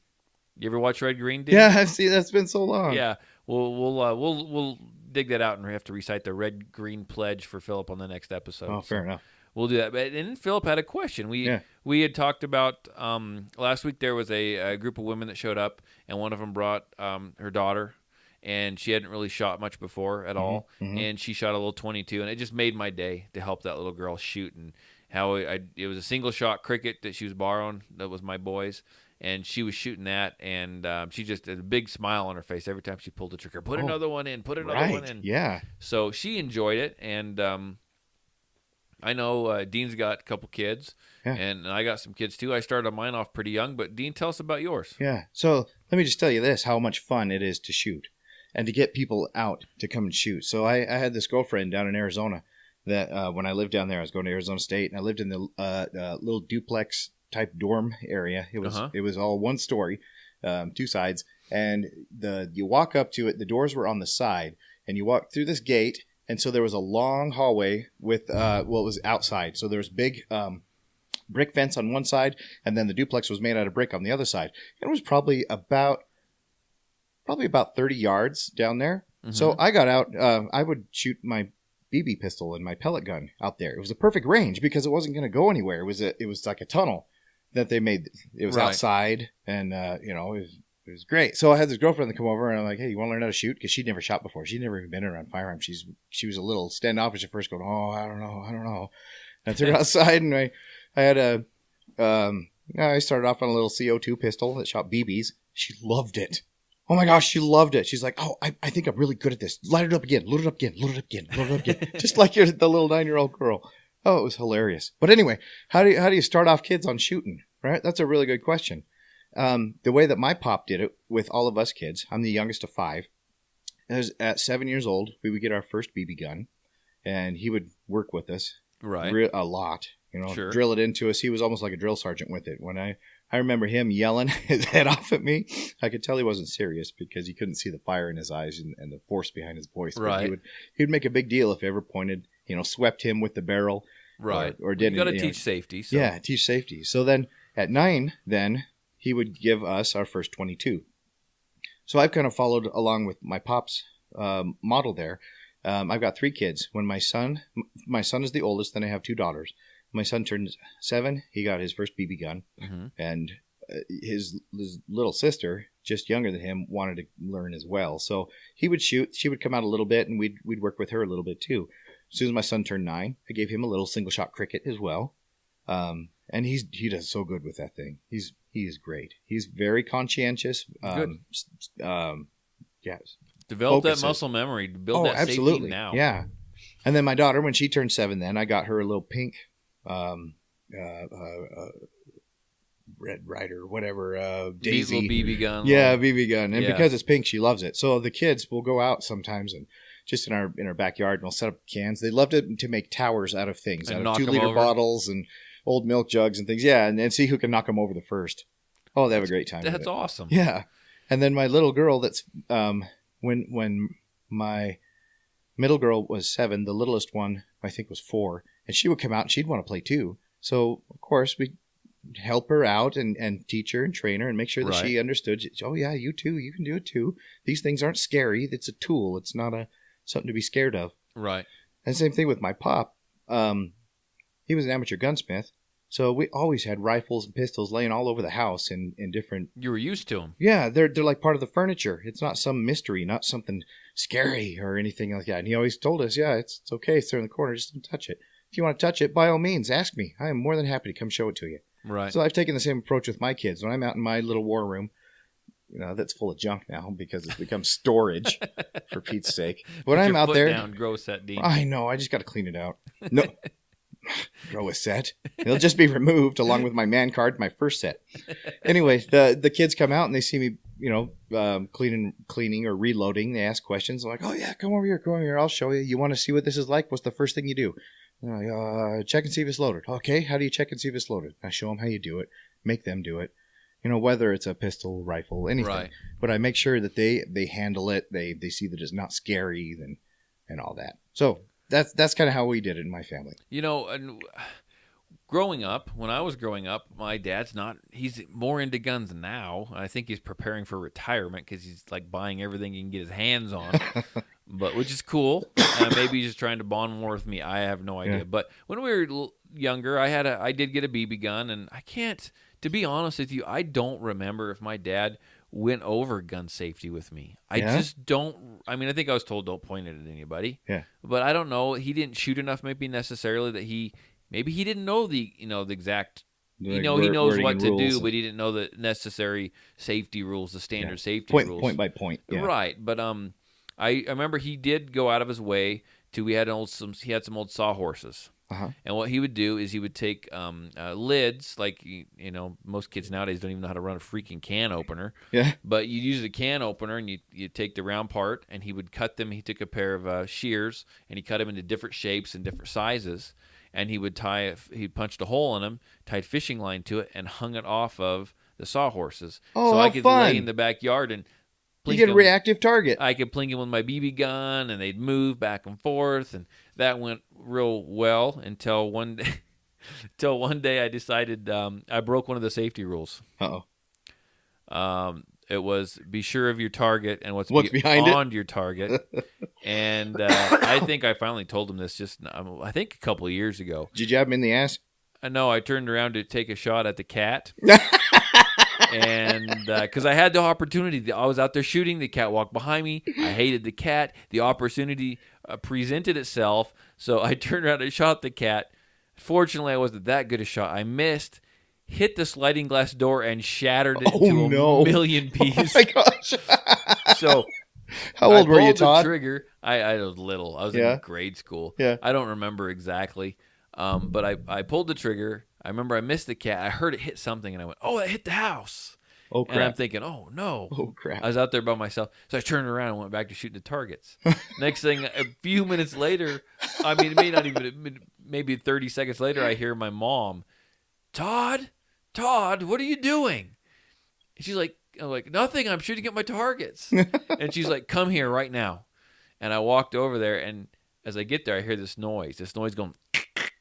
You ever watch Red Green? Yeah, I've seen. That's been so long. Yeah, we'll dig that out and we have to recite the red green pledge for Philip on the next episode. Oh, fair enough. We'll do that. But and then Philip had a question. We had talked about last week. There was a group of women that showed up, and one of them brought her daughter, and she hadn't really shot much before at all, and she shot a little .22, and it just made my day to help that little girl shoot. And how it was a single shot cricket that she was borrowing. That was my boy's. And she was shooting that, and she just had a big smile on her face every time she pulled the trigger. Put another one in. Put another one in. Yeah. So she enjoyed it, and I know Dean's got a couple kids, and I got some kids too. I started mine off pretty young, but Dean, tell us about yours. Yeah. So let me just tell you this: how much fun it is to shoot, and to get people out to come and shoot. So I had this girlfriend down in Arizona that when I lived down there, I was going to Arizona State, and I lived in the little duplex type dorm area. It was all one story, two sides, and you walk up to it. The doors were on the side, and you walk through this gate, and so there was a long hallway with it was outside. So there was big brick fence on one side, and then the duplex was made out of brick on the other side. It was probably about 30 yards down there. So I got out. I would shoot my BB pistol and my pellet gun out there. It was a perfect range because it wasn't going to go anywhere. It was like a tunnel that they made. It was outside, and it was great. So I had this girlfriend that come over, and I'm like, "Hey, you want to learn how to shoot?" Because she'd never shot before. She'd never even been around firearms. She was a little standoffish at first, going, "Oh, I don't know." And I took her outside, and I had I started off on a little CO2 pistol that shot BBs. She loved it. Oh my gosh, she loved it. She's like, "Oh, I think I'm really good at this. Light it up again, load it up again, load it up again, load it up again." Just like you're the little 9-year-old girl. Oh, it was hilarious. But anyway, how do you start off kids on shooting? Right? That's a really good question. The way that my pop did it with all of us kids, I'm the youngest of 5. At 7 years old, we would get our first BB gun, and he would work with us a lot. Drill it into us. He was almost like a drill sergeant with it. When I remember him yelling his head off at me, I could tell he wasn't serious because you couldn't see the fire in his eyes and the force behind his voice. Right. But he would make a big deal if he ever pointed, swept him with the barrel. Right. Or didn't. You got to teach safety. So. Yeah, teach safety. So then at 9, he would give us our first .22. So I've kind of followed along with my pop's model there. I've got 3 kids. When my son is the oldest, then I have 2 daughters. My son turned 7. He got his first BB gun, and his little sister, just younger than him, wanted to learn as well. So he would shoot. She would come out a little bit, and we'd work with her a little bit too. As soon as my son turned 9, I gave him a little single shot cricket as well, and he does so good with that thing. He is great. He's very conscientious. Good. Yeah. Develop that muscle memory to build that absolutely. Safety now. Yeah. And then my daughter, when she turned 7, then I got her a little pink Red Ryder, whatever, Daisy. Little BB gun. Yeah, BB gun. And because it's pink, she loves it. So the kids will go out sometimes and just in our backyard, and we'll set up cans. They loved it to make towers out of things, and out of 2-liter bottles and old milk jugs and things. Yeah, and see who can knock them over the first. Oh, they have a great time. That's awesome. Yeah. And then my little girl, that's when my middle girl was 7, the littlest one I think was 4, and she would come out and she'd want to play too. So of course we help her out and teach her and train her and make sure that she understood. Oh yeah, you too, you can do it too. These things aren't scary. It's a tool. It's not something to be scared of. Right. And same thing with my pop. He was an amateur gunsmith, so we always had rifles and pistols laying all over the house in different. You were used to them. Yeah, they're like part of the furniture. It's not some mystery, not something scary or anything like that. And he always told us, yeah, it's okay. It's there in the corner. Just don't touch it. If you want to touch it, by all means, ask me. I am more than happy to come show it to you. Right. So I've taken the same approach with my kids. When I'm out in my little war room, that's full of junk now because it's become storage, for Pete's sake. When I'm out there, down, grow a set, Dean. I know. I just got to clean it out. No, grow a set. It'll just be removed along with my man card, my first set. Anyway, the kids come out and they see me, cleaning or reloading. They ask questions. I'm like, oh yeah, come over here. I'll show you. You want to see what this is like? What's the first thing you do? Check and see if it's loaded. Okay, how do you check and see if it's loaded? I show them how you do it. Make them do it. Whether it's a pistol, rifle, anything. Right. But I make sure that they handle it. They see that it's not scary and all that. So that's kind of how we did it in my family. And when I was growing up, my dad's he's more into guns now. I think he's preparing for retirement because he's like buying everything he can get his hands on, which is cool. Maybe he's just trying to bond more with me. I have no idea. Yeah. But when we were younger, I did get a BB gun, and to be honest with you, I don't remember if my dad went over gun safety with me. I just don't. I mean, I think I was told don't point it at anybody. Yeah. But I don't know. He didn't shoot enough, maybe necessarily that maybe he didn't know the exact. He knows what to do, but he didn't know the necessary safety rules, the standard safety rules, point by point. Yeah. Right. But I remember he did go out of his way to. He had some old sawhorses. Uh-huh. And what he would do is he would take lids, like, most kids nowadays don't even know how to run a freaking can opener. Yeah. But you use a can opener, and you take the round part, and he would cut them. He took a pair of shears, and he cut them into different shapes and different sizes. And he would he punched a hole in them, tied fishing line to it, and hung it off of the sawhorses. Oh, so I could fun. lay in the backyard and you get a reactive target. I could plink them with my BB gun, and they'd move back and forth, and that went real well until one day I decided I broke one of the safety rules. It was be sure of your target and what's beyond your target. And I think I finally told him this I think a couple of years ago. Did you jab him in the ass? No, I turned around to take a shot at the cat. And because I had the opportunity, I was out there shooting. The cat walked behind me. I hated the cat. The opportunity presented itself, so I turned around and shot the cat. Fortunately, I wasn't that good a shot. I missed, hit the sliding glass door, and shattered it into a million pieces. Oh my gosh! So, how old were you, Todd? I pulled the trigger. I was little. I was in grade school. Yeah. I don't remember exactly, but I pulled the trigger. I remember I missed the cat. I heard it hit something, and I went, "Oh, it hit the house." Oh, crap. And I'm thinking, "Oh, no." Oh, crap. I was out there by myself. So I turned around and went back to shooting the targets. Next thing, a few minutes later, I mean, it may not even, maybe 30 seconds later, I hear my mom, Todd, what are you doing? And she's like, I'm like, nothing. I'm shooting at my targets. And she's like, come here right now. And I walked over there, and as I get there, I hear this noise. This noise going,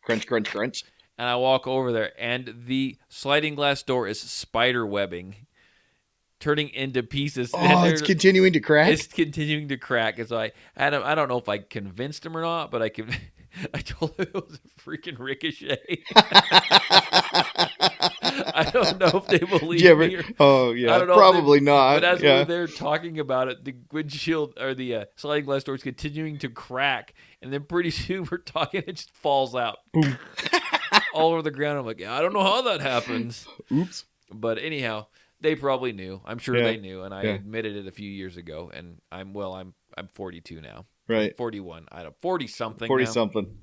crunch, crunch, crunch. And I walk over there, and the sliding glass door is spider webbing, turning into pieces. Oh, it's continuing to crack? It's continuing to crack. And so I don't know if I convinced him or not, but I told him it was a freaking ricochet. I don't know if they believe me. Oh, yeah, probably not. But as we were there talking about it, the windshield or the sliding glass door is continuing to crack, and then pretty soon we're talking, it just falls out. Boom. All over the ground. I'm like, I don't know how that happens. Oops. But anyhow, they probably knew. I'm sure they knew, and I admitted it a few years ago. And I'm 42 now. Right. 41. 40 something. 40 something.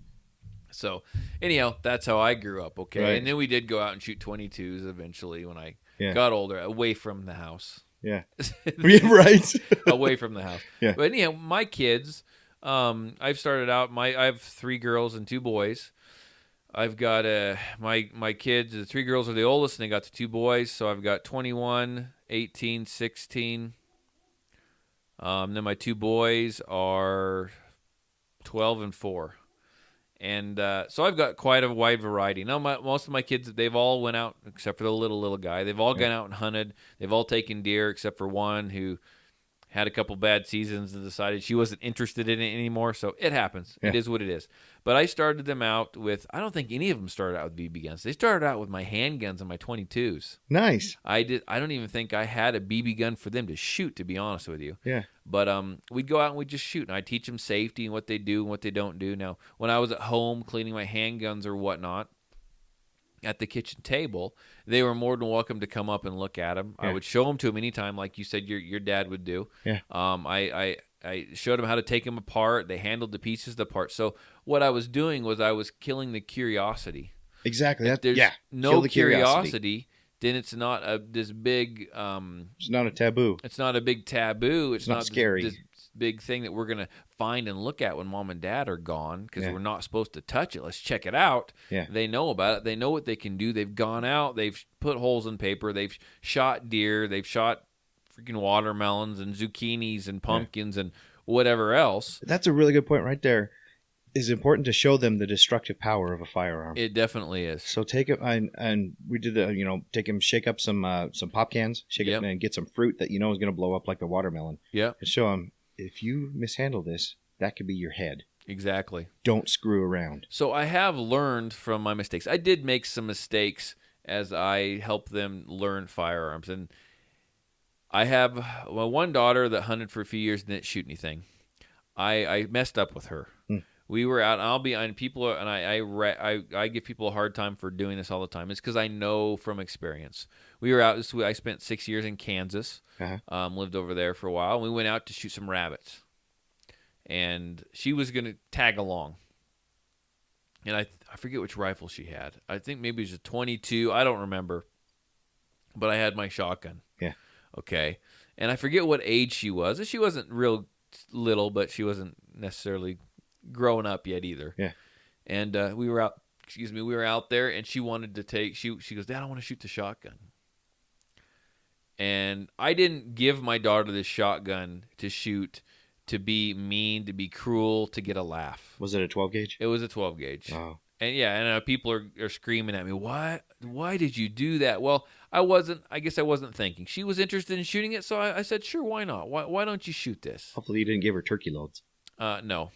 So anyhow, that's how I grew up. Okay, right. And then we did go out and shoot 22s eventually when I got older, away from the house. Yeah. Right. Away from the house. Yeah. But anyhow, my kids. I've started out. I have 3 girls and 2 boys. I've got my kids, the 3 girls are the oldest, and they got the 2 boys. So I've got 21, 18, 16. Then my 2 boys are 12 and 4. And so I've got quite a wide variety. Now, most of my kids, they've all went out, except for the little guy. They've all gone out and hunted. They've all taken deer, except for one who had a couple bad seasons and decided she wasn't interested in it anymore. So it happens. Yeah. It is what it is. But I started them out with, I don't think any of them started out with BB guns. They started out with my handguns and my 22s. Nice. I don't even think I had a BB gun for them to shoot, to be honest with you. Yeah. But we'd go out and we'd just shoot, and I'd teach them safety and what they do and what they don't do. Now, when I was at home cleaning my handguns or whatnot, at the kitchen table, they were more than welcome to come up and look at them. Yeah. I would show them to them anytime, like you said your dad would do. Yeah. I showed them how to take them apart. They handled the pieces apart. So what I was doing was I was killing the curiosity. Exactly. If there's no curiosity, then it's not this big... it's not a taboo. It's not a big taboo. It's not scary. This big thing that we're going to find and look at when mom and dad are gone because we're not supposed to touch it. Let's check it out. Yeah. They know about it. They know what they can do. They've gone out. They've put holes in paper. They've shot deer. They've shot freaking watermelons and zucchinis and pumpkins and whatever else. That's a really good point right there. is important to show them the destructive power of a firearm. It definitely is. So take it, and we did, take them, shake up some pop cans, shake it, and get some fruit that is going to blow up like a watermelon. Yeah. And show them, if you mishandle this, that could be your head. Exactly. Don't screw around. So I have learned from my mistakes. I did make some mistakes as I helped them learn firearms, and I have one daughter that hunted for a few years and didn't shoot anything. I messed up with her. We were out, and I give people a hard time for doing this all the time. It's because I know from experience. We were out. I spent 6 years in Kansas. Lived over there for a while. And we went out to shoot some rabbits, and she was going to tag along. And I forget which rifle she had. I think maybe it was a 22. I don't remember. But I had my shotgun. Yeah. Okay. And I forget what age she was. She wasn't real little, but she wasn't necessarily grown up yet either. Yeah. And we were out there, and she wanted to take, she goes, Dad, I want to shoot the shotgun. And I didn't give my daughter this shotgun to shoot, to be mean, to be cruel, to get a laugh. Was it a 12 gauge? It was a 12 gauge. Oh. And people are screaming at me, why did you do that? Well, I guess I wasn't thinking. She was interested in shooting it, so I said, sure, why not? Why don't you shoot this? Hopefully you didn't give her turkey loads. No.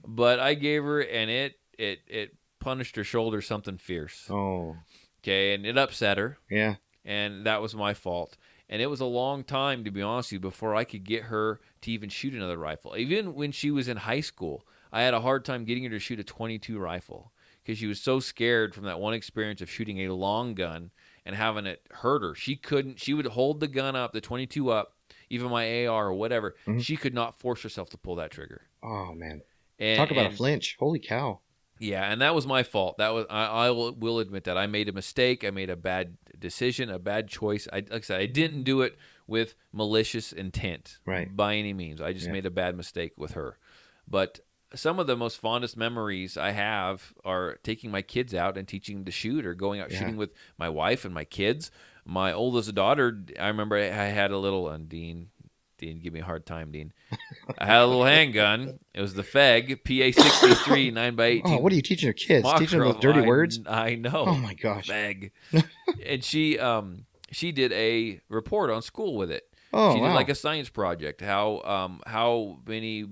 But I gave her, and it punished her shoulder something fierce. Oh. Okay, and it upset her. Yeah. And that was my fault. And it was a long time, to be honest with you, before I could get her to even shoot another rifle. Even when she was in high school, I had a hard time getting her to shoot a 22 rifle because she was so scared from that one experience of shooting a long gun and having it hurt her. She would hold the gun up, the 22 up, even my AR or whatever. Mm-hmm. She could not force herself to pull that trigger. Oh, man. Talk about a flinch. Holy cow. Yeah, and that was my fault. That was I will admit that. I made a mistake. I made a bad decision, a bad choice. Like I said, I didn't do it with malicious intent by any means. I just made a bad mistake with her. But some of the most fondest memories I have are taking my kids out and teaching them to shoot, or going out shooting with my wife and my kids. My oldest daughter, I remember I had a little, Dean, give me a hard time, Dean. I had a little handgun. It was the FEG PA-63 9x18. Oh, what are you teaching your kids? Macro. Teaching them those dirty words? I know. Oh my gosh. FEG. And she did a report on school with it. Oh, she did wow. like a science project. How many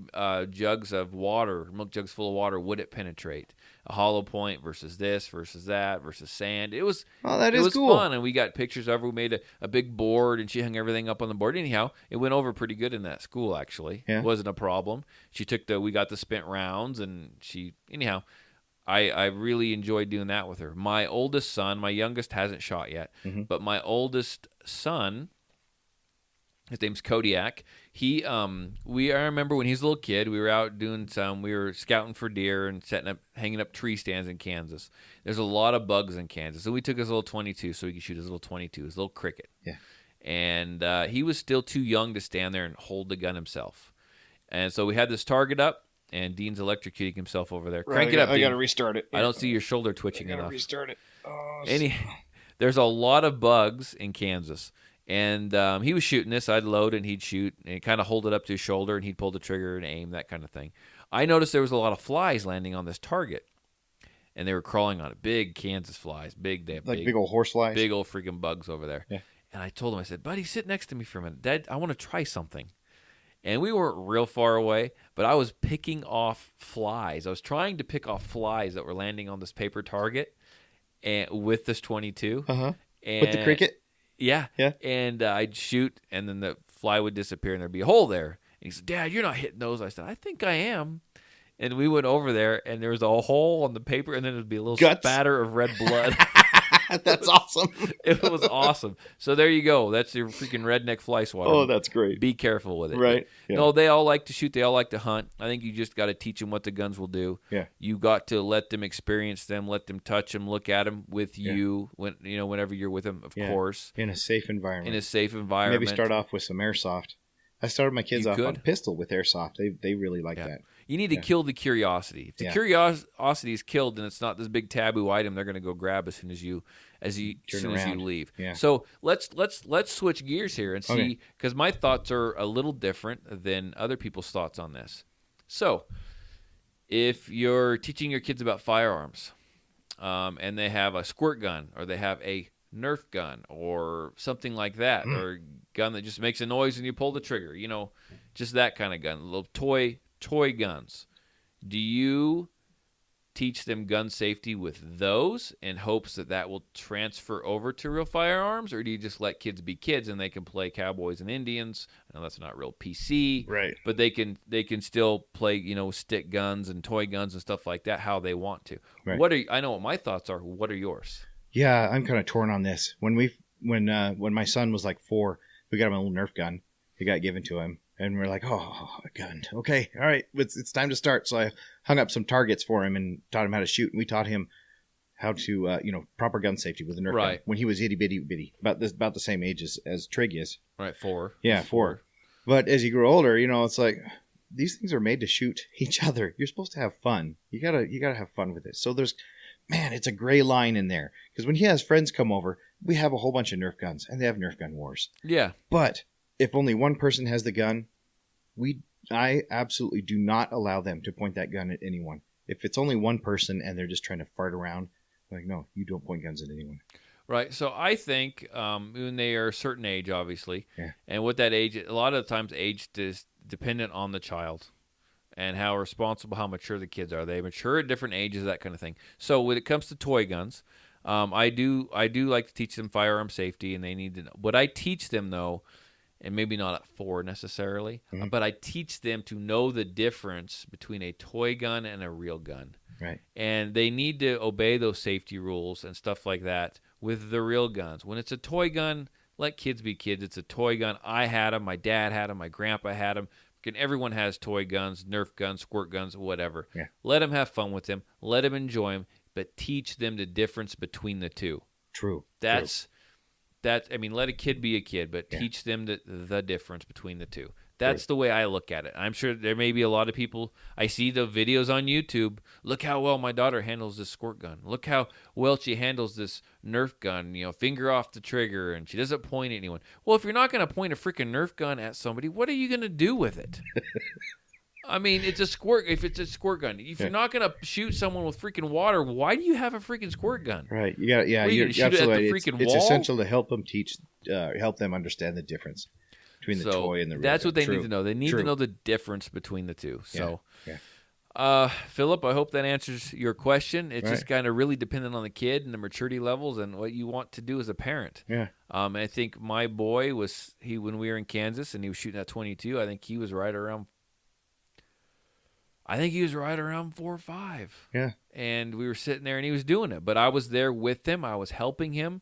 jugs of water, milk jugs full of water, would it penetrate? A hollow point versus this versus that versus sand. It was cool. Fun, and we got pictures of her. We made a big board, and she hung everything up on the board. Anyhow, it went over pretty good in that school. Actually, it wasn't a problem. We got the spent rounds, and I really enjoyed doing that with her. My oldest son, my youngest hasn't shot yet, but my oldest son, his name's Kodiak. I remember when he was a little kid, we were out we were scouting for deer and hanging up tree stands in Kansas. There's a lot of bugs in Kansas. So we took his little 22 so he could shoot his little 22, his little cricket. Yeah. And he was still too young to stand there and hold the gun himself. And so we had this target up, and Dean's electrocuting himself over there. Crank it up, Dean. I got to restart it. I don't see your shoulder twitching enough. I got to restart it. Oh, there's a lot of bugs in Kansas. And he was shooting this. I'd load and he'd shoot, and he'd kind of hold it up to his shoulder, and he'd pull the trigger and aim, that kind of thing. I noticed there was a lot of flies landing on this target, and they were crawling on it. Big Kansas flies. Big old horse flies? Big old freaking bugs over there. Yeah. And I told him, I said, buddy, sit next to me for a minute. Dad, I want to try something. And we weren't real far away, but I was picking off flies. I was trying to pick off flies that were landing on this paper target with this 22. Uh-huh. With the cricket? Yeah. And I'd shoot, and then the fly would disappear, and there'd be a hole there. And he said, Dad, you're not hitting those. I said, I think I am. And we went over there, and there was a hole on the paper, and then there'd be a little spatter of red blood. That's awesome. It was awesome. So there you go. That's your freaking redneck fly swatter. Oh, that's great. Be careful with it. Right. Yeah. No, they all like to shoot. They all like to hunt. I think you just got to teach them what the guns will do. Yeah. You got to let them experience them, let them touch them, look at them with you whenever you're with them, of course. In a safe environment. Maybe start off with some airsoft. I started my kids off on a pistol with airsoft. They really like that. You need to kill the curiosity. If the curiosity is killed, then it's not this big taboo item they're going to go grab as soon as you leave. Yeah. So let's switch gears here and see, because my thoughts are a little different than other people's thoughts on this. So If you're teaching your kids about firearms, and they have a squirt gun, or they have a Nerf gun, or something like that, or a gun that just makes a noise when you pull the trigger, just that kind of gun, little toy guns. Do you teach them gun safety with those in hopes that will transfer over to real firearms, or do you just let kids be kids and they can play cowboys and Indians? I know that's not real PC, right? But they can still play, stick guns and toy guns and stuff like that how they want to. Right. I know what my thoughts are. What are yours? Yeah, I'm kind of torn on this. When my son was like 4, we got him a little Nerf gun. It got given to him. And we're like, oh, a gun. Okay, all right, it's time to start. So I hung up some targets for him and taught him how to shoot. And we taught him how to, proper gun safety with a Nerf gun when he was itty bitty, about the same age as Trig is. Right, 4. Yeah, 4. But as you grow older, it's like these things are made to shoot each other. You're supposed to have fun. You gotta have fun with it. So it's a gray line in there, because when he has friends come over, we have a whole bunch of Nerf guns, and they have Nerf gun wars. Yeah, but if only one person has the gun, I absolutely do not allow them to point that gun at anyone. If it's only one person and they're just trying to fart around, I'm like, no, you don't point guns at anyone. Right. So I think when they are a certain age, obviously, and with that age, a lot of the times age is dependent on the child and how responsible, how mature the kids are. They mature at different ages, that kind of thing. So when it comes to toy guns, I do like to teach them firearm safety, and they need to know. What I teach them, though, and maybe not at 4 necessarily, but I teach them to know the difference between a toy gun and a real gun. Right. And they need to obey those safety rules and stuff like that with the real guns. When it's a toy gun, let kids be kids. It's a toy gun. I had them. My dad had them. My grandpa had them. Everyone has toy guns, Nerf guns, squirt guns, whatever. Yeah. Let them have fun with them. Let them enjoy them, but teach them the difference between the two. True. I mean, let a kid be a kid, but teach them the difference between the two. That's the way I look at it. I'm sure there may be a lot of people. I see the videos on YouTube. Look how well my daughter handles this squirt gun. Look how well she handles this Nerf gun. Finger off the trigger, and she doesn't point at anyone. Well, if you're not going to point a freaking Nerf gun at somebody, what are you going to do with it? I mean, it's a squirt. If it's a squirt gun, if you're not going to shoot someone with freaking water, why do you have a freaking squirt gun? Right. You're shoot absolutely it at the right. freaking It's wall? essential to help them understand the difference between the toy and the real. That's what they True. need to know. They need to know the difference between the two. So, yeah. Philip, I hope that answers your question. It's just kind of really dependent on the kid and the maturity levels and what you want to do as a parent. Yeah. And I think my boy when we were in Kansas and he was shooting at 22, I think he was right around 4 or 5. Yeah. And we were sitting there and he was doing it. But I was there with him. I was helping him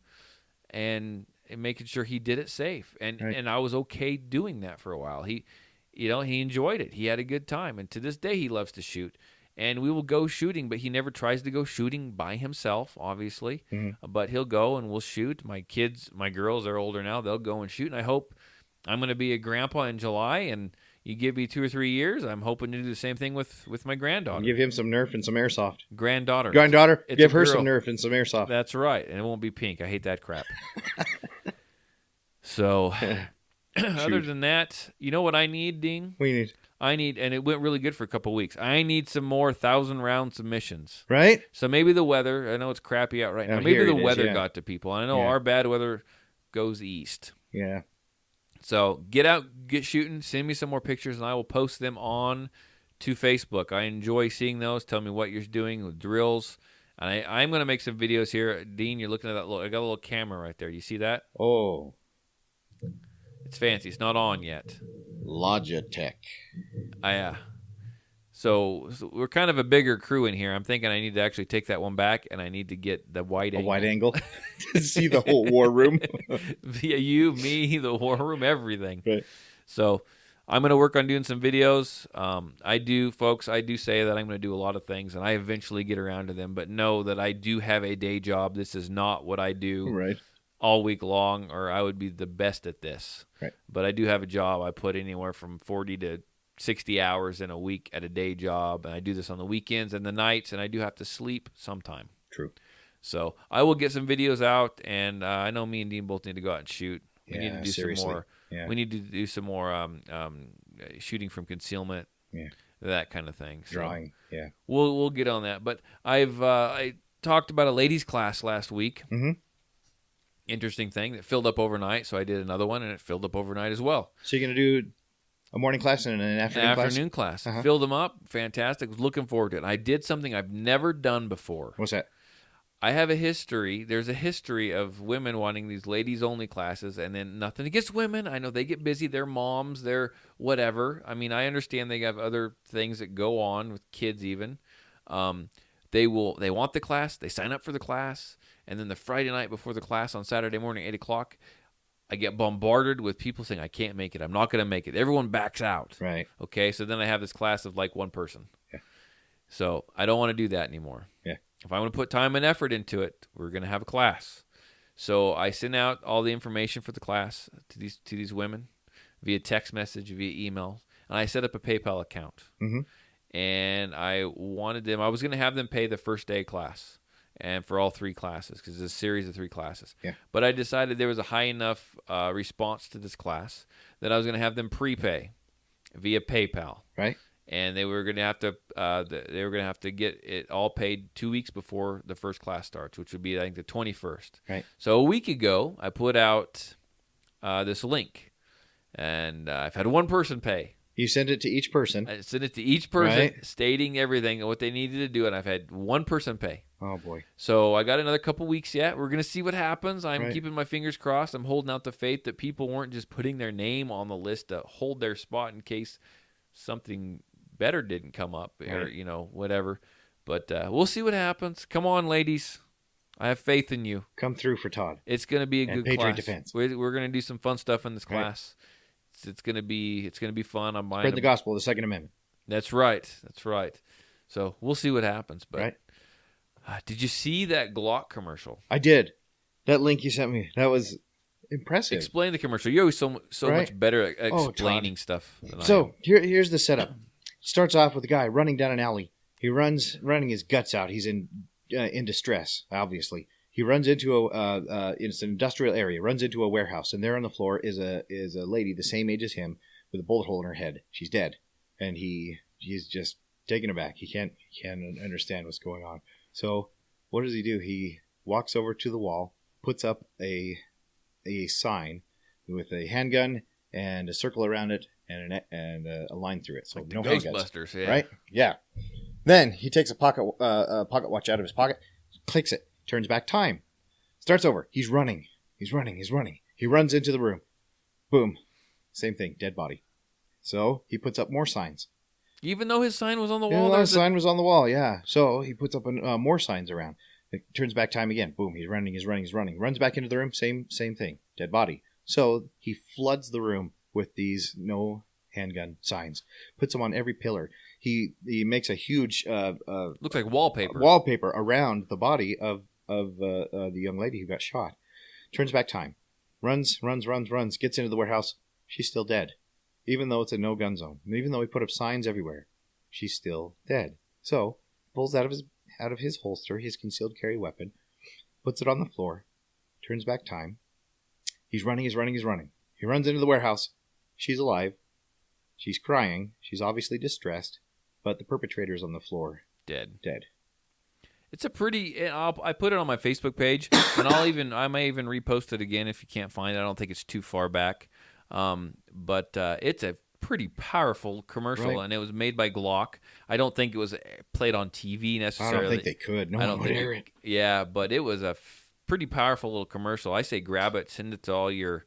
and making sure he did it safe. And I was okay doing that for a while. He enjoyed it. He had a good time. And to this day, he loves to shoot. And we will go shooting, but he never tries to go shooting by himself, obviously. Mm-hmm. But he'll go and we'll shoot. My girls are older now. They'll go and shoot. And I hope I'm going to be a grandpa in July, and you give me 2 or 3 years, I'm hoping to do the same thing with my granddaughter. Give him some Nerf and some airsoft. Granddaughter. Give her some Nerf and some airsoft. That's right. And it won't be pink. I hate that crap. So, other than that, you know what I need, Dean? What do you need? I need, and it went really good for a couple of weeks, I need some more 1,000-round submissions. Right? So maybe the weather, I know it's crappy out right now. Maybe the weather got to people. I know our bad weather goes east. Yeah. So get out, get shooting, send me some more pictures, and I will post them on to Facebook. I enjoy seeing those. Tell me what you're doing with drills. And I'm going to make some videos here. Dean, you're looking at that. I got a little camera right there. You see that? Oh. It's fancy. It's not on yet. Logitech. So we're kind of a bigger crew in here. I'm thinking I need to actually take that one back, and I need to get the wide angle. A wide angle? To see the whole war room? You, me, the war room, everything. Right. So I'm going to work on doing some videos. I do say that I'm going to do a lot of things, and I eventually get around to them. But know that I do have a day job. This is not what I do all week long, or I would be the best at this. Right. But I do have a job. I put anywhere from 40 to 60 hours in a week at a day job, and I do this on the weekends and the nights, and I do have to sleep sometime. True. So I will get some videos out, and I know me and Dean both need to go out and shoot. We need to do some more. Yeah. We need to do some more shooting from concealment, that kind of thing. So, Yeah. We'll get on that. But I talked about a ladies' class last week. Mm-hmm. Interesting thing that filled up overnight, so I did another one, and it filled up overnight as well. So you're going to do a morning class and an afternoon class? Uh-huh. Filled them up. Fantastic. Was looking forward to it. I did something I've never done before. What's that? I have a history. There's a history of women wanting these ladies-only classes, and then nothing against women. I know they get busy. They're moms. They're whatever. I mean, I understand they have other things that go on with kids even. They want the class. They sign up for the class. And then the Friday night before the class on Saturday morning, 8 o'clock, I get bombarded with people saying, I can't make it. I'm not going to make it. Everyone backs out. Right. Okay, so then I have this class of like one person. Yeah. So I don't want to do that anymore. Yeah. If I want to put time and effort into it, we're going to have a class. So I send out all the information for the class to these women via text message, via email, and I set up a PayPal account. Mm-hmm. And I was going to have them pay the first day class and for all 3 classes because it's a series of 3 classes. Yeah. But I decided there was a high enough response to this class that I was going to have them prepay via PayPal. Right. And they were going to have to get it all paid 2 weeks before the first class starts, which would be I think the 21st. Right. So a week ago, I put out this link, and I've had one person pay. You send it to each person. I sent it to each person, right. stating everything and what they needed to do, and I've had one person pay. Oh boy! So I got another couple weeks yet. We're going to see what happens. I'm right. keeping my fingers crossed. I'm holding out the faith that people weren't just putting their name on the list to hold their spot in case something better didn't come up or whatever. But we'll see what happens. Come on, ladies. I have faith in you. Come through for Todd. It's going to be a good Patriot class. Defense. We're going to do some fun stuff in this right. class. It's going to be fun. I'm buying Spread the gospel, the Second Amendment. That's right. So we'll see what happens. But right. Did you see that Glock commercial? I did. That link you sent me. That was impressive. Explain the commercial. You're always so right. much better at explaining stuff than so I am. Here's the setup. Starts off with a guy running down an alley. He running his guts out. He's in distress, obviously. He runs into it's an industrial area. Runs into a warehouse, and there on the floor is a lady the same age as him with a bullet hole in her head. She's dead, and he's just taken aback. He can't understand what's going on. So what does he do? He walks over to the wall, puts up a sign with a handgun and a circle around it and a line through it. So like no Ghostbusters, handguns, right? Yeah. Then he takes a pocket watch out of his pocket, clicks it. Turns back time. Starts over. He's running. He runs into the room. Boom. Same thing. Dead body. So he puts up more signs. Even though his sign was on the wall? His sign was on the wall, yeah. So he puts up more signs around. It turns back time again. Boom. He's running. Runs back into the room. Same thing. Dead body. So he floods the room with these no handgun signs. Puts them on every pillar. He makes a huge... looks like wallpaper. Wallpaper around the body of the young lady who got shot. Turns back time. Runs. Gets into the warehouse. She's still dead. Even though it's a no-gun zone. And even though he put up signs everywhere. She's still dead. So, pulls out of his holster his concealed carry weapon. Puts it on the floor. Turns back time. He's running. He runs into the warehouse. She's alive. She's crying. She's obviously distressed. But the perpetrator's on the floor. Dead. It's a pretty. I put it on my Facebook page, and I may even repost it again if you can't find it. I don't think it's too far back, but it's a pretty powerful commercial, right. and it was made by Glock. I don't think it was played on TV necessarily. I don't think they could. No one would air it. Yeah, but it was a pretty powerful little commercial. I say grab it, send it to all your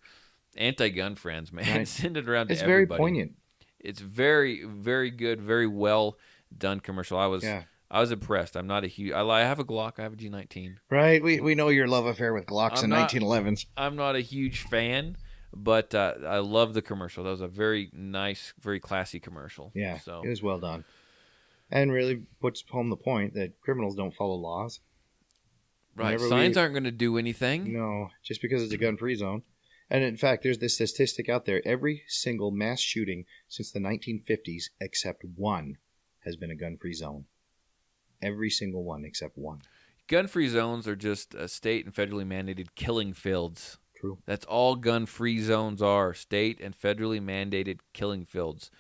anti-gun friends, man. Right. Send it around to everybody. It's very poignant. It's very, very good, very well done commercial. I was impressed. I'm not a huge... I have a Glock. I have a G19. Right. We know your love affair with Glocks and 1911s. I'm not a huge fan, but I love the commercial. That was a very nice, very classy commercial. Yeah, so it was well done. And really puts home the point that criminals don't follow laws. Right. Signs aren't going to do anything. No, just because it's a gun-free zone. And in fact, there's this statistic out there. Every single mass shooting since the 1950s, except one, has been a gun-free zone. Every single one except one. Gun-free zones are just state and federally mandated killing fields. True. That's all gun-free zones are, state and federally mandated killing fields.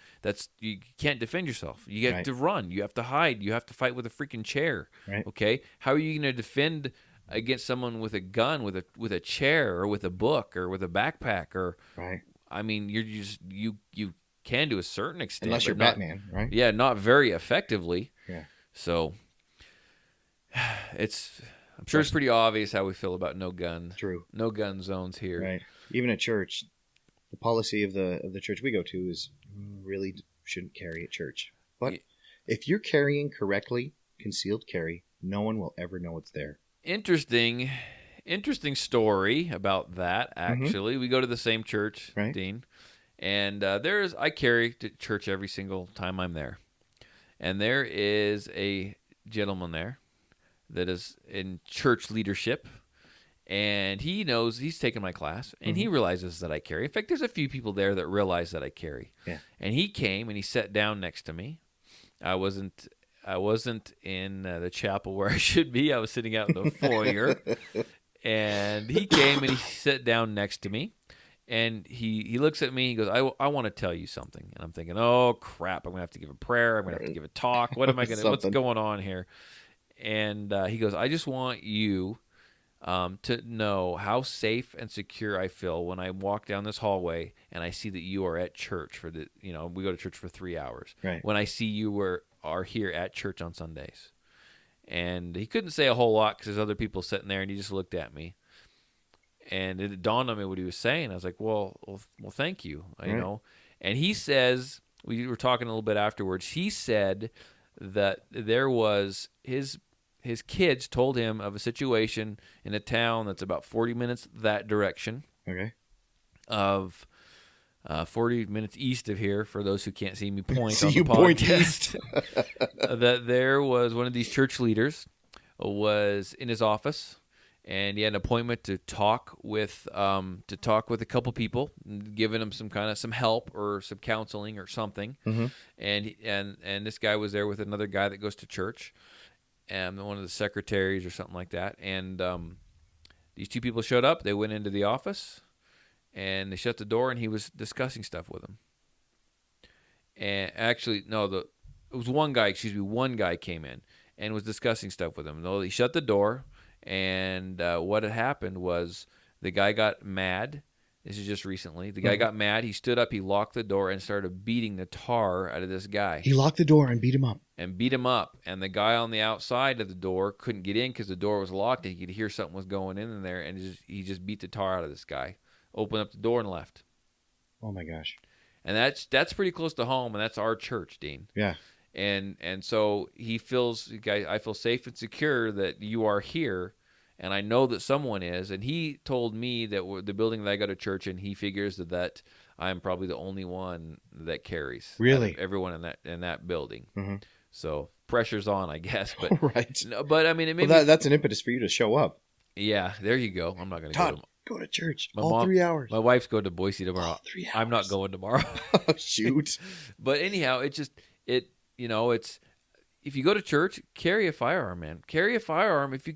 You can't defend yourself. You have to run. You have to hide. You have to fight with a freaking chair. Right. Okay? How are you going to defend against someone with a gun, with a chair, or with a book, or with a backpack? Or right. I mean, you can to a certain extent, unless you're Batman, right? Yeah, not very effectively. Yeah. So I'm sure it's pretty obvious how we feel about no gun. True. No gun zones here. Right. Even at church, the policy of the church we go to is really shouldn't carry at church. But if you're carrying correctly, concealed carry, no one will ever know it's there. Interesting story about that, actually. We go to the same church, right. Dean. And I carry to church every single time I'm there. And there is a gentleman there that is in church leadership, and he knows he's taken my class, and he realizes that I carry. In fact, there's a few people there that realize that I carry. Yeah. And he came and he sat down next to me. I wasn't in the chapel where I should be. I was sitting out in the foyer, and he came and he sat down next to me. And he looks at me. He goes, I want to tell you something. And I'm thinking, oh crap! I'm gonna have to give a prayer. I'm gonna have to give a talk. What am I gonna? What's going on here? And he goes, I just want you to know how safe and secure I feel when I walk down this hallway and I see that you are at church we go to church for 3 hours. Right. When I see you are here at church on Sundays. And he couldn't say a whole lot because there's other people sitting there, and he just looked at me. And it dawned on me what he was saying. I was like, well, thank you. You know. And he says, we were talking a little bit afterwards. He said that there was his kids told him of a situation in a town that's about 40 minutes that direction. Okay. Of 40 minutes east of here, for those who can't see me point See on the you podcast. Point east. That there was one of these church leaders was in his office, and he had an appointment to talk with a couple people, giving them some help or some counseling or something. Mm-hmm. And this guy was there with another guy that goes to church, and one of the secretaries or something like that. And these two people showed up. They went into the office, and they shut the door, and he was discussing stuff with them. And actually, no, it was one guy. Excuse me, one guy came in and was discussing stuff with him. No, he shut the door. And what had happened was the guy got mad. This is just recently. The guy got mad. He stood up. He locked the door and started beating the tar out of this guy. He locked the door and beat him up. And the guy on the outside of the door couldn't get in because the door was locked. And he could hear something was going in there. And he just beat the tar out of this guy. Opened up the door and left. Oh, my gosh. And that's pretty close to home. And that's our church, Dean. Yeah. And so he feels, I feel safe and secure that you are here, and I know that someone is. And he told me that the building that I go to church in, he figures that I'm probably the only one that carries. Really? Everyone in that building. Mm-hmm. So pressure's on, I guess. But right. But I mean, it that's an impetus for you to show up. Yeah, there you go. I'm not going to go to church my all mom, 3 hours. My wife's going to Boise tomorrow. All 3 hours. I'm not going tomorrow. Oh, shoot. But anyhow, it's if you go to church, carry a firearm, man. Carry a firearm if you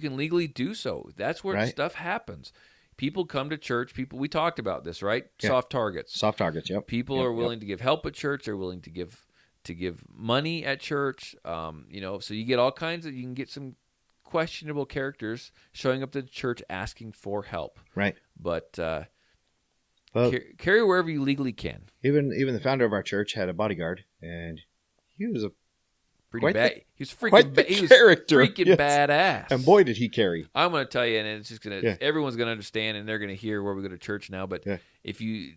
can legally do so. That's where stuff happens. People come to church. We talked about this, right? Yeah. Soft targets. Soft targets. Yep. People are willing to give help at church. They're willing to give money at church. So you get all kinds of. You can get some questionable characters showing up to the church asking for help. Right. But carry wherever you legally can. Even the founder of our church had a bodyguard, and he was a pretty bad. He was freaking badass. And boy, did he carry! I'm going to tell you, and it's just going to. Everyone's going to understand, and they're going to hear where we go to church now. But if you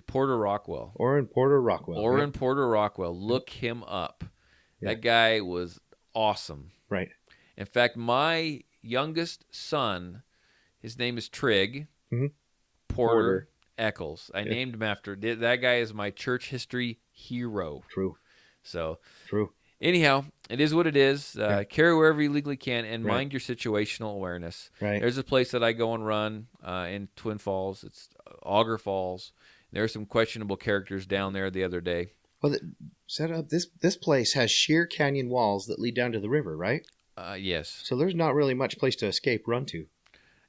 Porter Rockwell, in Porter Rockwell, look him up. Yeah. That guy was awesome. Right. In fact, my youngest son, his name is Trig Porter Eccles. I named him after that guy. Is my church history hero. True. So true. Anyhow, it is what it is. Carry wherever you legally can, and mind your situational awareness. Right. There's a place that I go and run in Twin Falls. It's Auger Falls. There are some questionable characters down there the other day. Well, set up this place has sheer canyon walls that lead down to the river, right? Yes. So there's not really much place to escape, run to.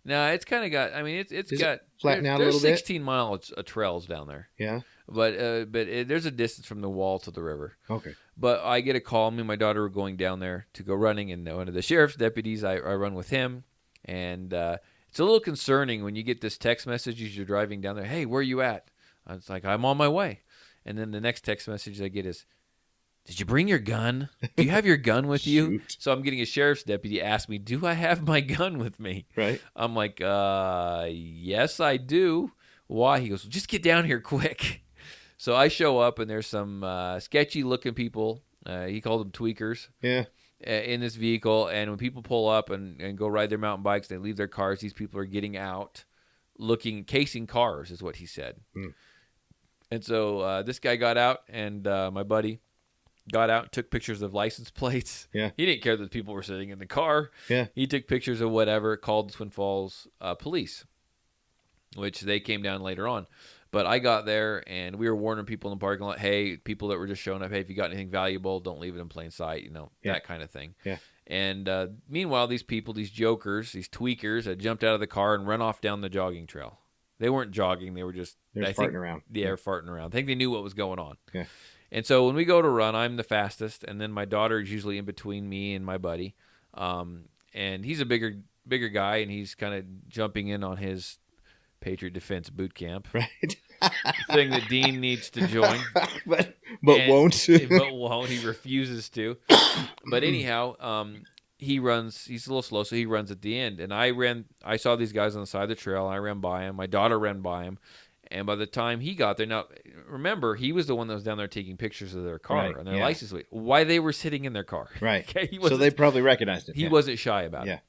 No, it's kind of got. I mean, it's got flattened out a little bit. There's 16 miles of trails down there. Yeah, but there's a distance from the wall to the river. Okay. But I get a call. Me and my daughter were going down there to go running, and one of the sheriff's deputies, I run with him, and it's a little concerning when you get this text message as you're driving down there. Hey, where are you at? It's like, I'm on my way. And then the next text message I get is, did you bring your gun? Do you have your gun with you? So I'm getting a sheriff's deputy ask me, do I have my gun with me? Right. I'm like, yes, I do. Why? He goes, just get down here quick. So I show up, and there's some sketchy-looking people. He called them tweakers. Yeah. In this vehicle. And when people pull up and go ride their mountain bikes, they leave their cars. These people are getting out, casing cars is what he said. Mm. And so this guy got out, and my buddy got out, took pictures of license plates. Yeah. He didn't care that people were sitting in the car. Yeah. He took pictures of whatever, called the Twin Falls police, which they came down later on. But I got there, and we were warning people in the parking lot, hey, people that were just showing up, hey, if you got anything valuable, don't leave it in plain sight, that kind of thing. Yeah. And meanwhile, these people, these jokers, these tweakers, had jumped out of the car and run off down the jogging trail. They weren't jogging. They were just farting around. Yeah, they were farting around. I think they knew what was going on. Yeah. And so when we go to run, I'm the fastest, and then my daughter is usually in between me and my buddy. And he's a bigger guy, and he's kind of jumping in on his Patriot Defense boot camp. Right. Thing that Dean needs to join. but won't. But won't. He refuses to. But anyhow, he runs. He's a little slow, so he runs at the end. And I saw these guys on the side of the trail. I ran by him. My daughter ran by him. And by the time he got there, now remember, he was the one that was down there taking pictures of their car and their license plate. Why they were sitting in their car. Right. Okay? So they probably recognized it. He wasn't shy about it.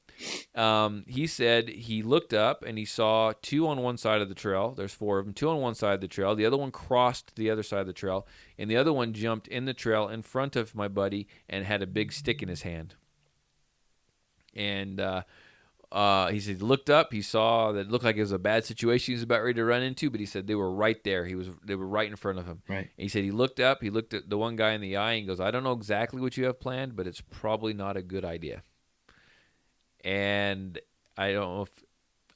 He said he looked up and he saw two on one side of the trail. There's four of them. Two on one side of the trail. The other one crossed the other side of the trail. And the other one jumped in the trail in front of my buddy and had a big stick in his hand. And he said he looked up. He saw that it looked like it was a bad situation he was about ready to run into, but he said they were right there. They were right in front of him. Right. And he said he looked up. He looked at the one guy in the eye and goes, I don't know exactly what you have planned, but it's probably not a good idea. And I don't know if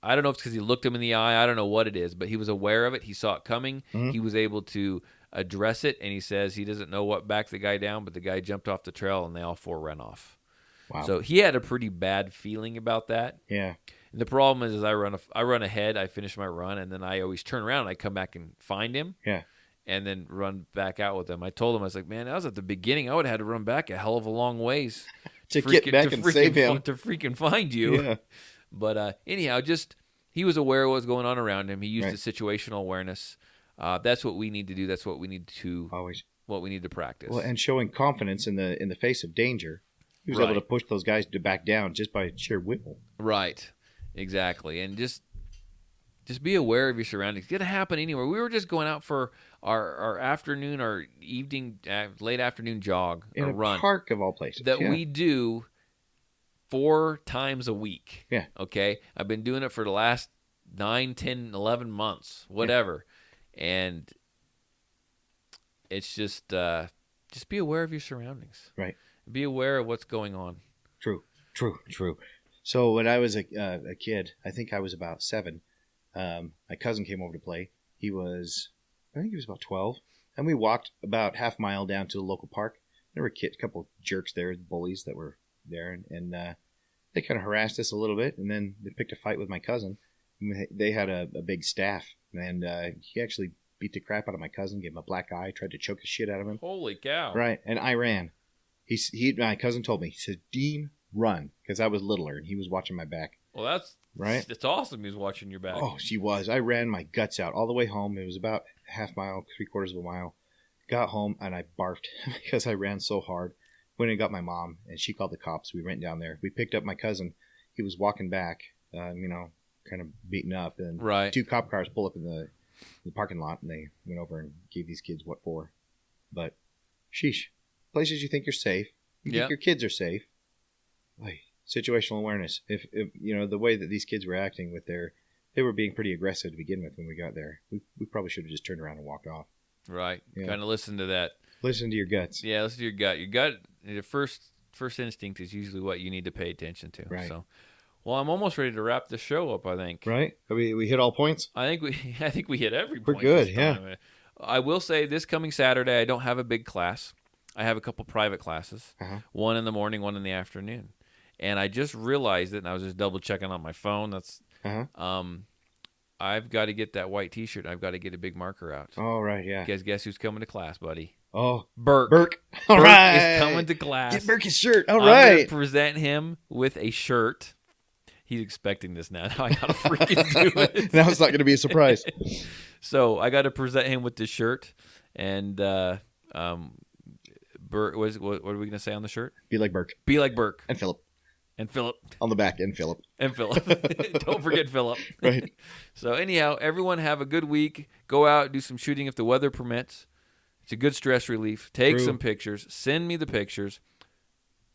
it's because he looked him in the eye. I don't know what it is, but he was aware of it. He saw it coming. Mm-hmm. He was able to address it, and he says he doesn't know what backed the guy down, but the guy jumped off the trail, and they all four ran off. Wow. So he had a pretty bad feeling about that. Yeah. And the problem is I run ahead, I finish my run, and then I always turn around and I come back and find him. Yeah. And then run back out with him. I told him, I was like, man, that was at the beginning. I would have had to run back a hell of a long ways to get back and save him. To freaking find you. Yeah. But anyhow, just he was aware of what was going on around him. He used his situational awareness. That's what we need to do. That's what we need to always. What we need to practice. Well, and showing confidence in the face of danger. He was able to push those guys to back down just by sheer will. Right. Exactly. And just be aware of your surroundings. It's going to happen anywhere. We were just going out for our afternoon or evening, late afternoon jog or run. In a park of all places. That we do 4 times a week. Yeah. Okay? I've been doing it for the last 9, 10, 11 months, whatever. Yeah. And it's just be aware of your surroundings. Right. Be aware of what's going on. True. So when I was a kid, I think I was about 7, my cousin came over to play. I think he was about 12. And we walked about half mile down to the local park. There were a couple of jerks there, bullies that were there. And they kind of harassed us a little bit. And then they picked a fight with my cousin. They had a big staff. And he actually beat the crap out of my cousin, gave him a black eye, tried to choke the shit out of him. Holy cow. Right. And I ran. My cousin told me, he said, Dean, run. Because I was littler and he was watching my back. Well, that's awesome. He was watching your back. Oh, she was. I ran my guts out all the way home. It was about half mile, 3/4 of a mile. Got home and I barfed because I ran so hard. Went and got my mom and she called the cops. We went down there. We picked up my cousin. He was walking back, kind of beaten up. And 2 cop cars pull up in the parking lot and they went over and gave these kids what for. But, sheesh. Places you think you're safe. You think your kids are safe. Like, situational awareness. If the way that these kids were acting they were being pretty aggressive to begin with when we got there. We probably should have just turned around and walked off. Right. Kind of listen to that. Listen to your guts. Yeah, listen to your gut. Your gut, the first instinct is usually what you need to pay attention to. Right. So, Well, I'm almost ready to wrap the show up, I think. Right? We hit all points? I think we hit every point. We're good, yeah. I will say this coming Saturday, I don't have a big class. I have a couple private classes, one in the morning, one in the afternoon. And I just realized it, and I was just double checking on my phone. That's I've got to get that white T-shirt. I've got to get a big marker out. Oh, right, yeah. Guess who's coming to class, buddy? Oh, Burke. All Burke right. is coming to class. Get Burke's shirt. All I'm right. going to present him with a shirt. He's expecting this now. Now I got to freaking do it. Now it's not going to be a surprise. So I got to present him with this shirt. And Burke, what are we going to say on the shirt? Be like Burke. Be like Burke. And Philip. And Philip. On the back, and Philip. And Philip. Don't forget Philip. Right. So anyhow, everyone have a good week. Go out, do some shooting if the weather permits. It's a good stress relief. Take some pictures. Send me the pictures.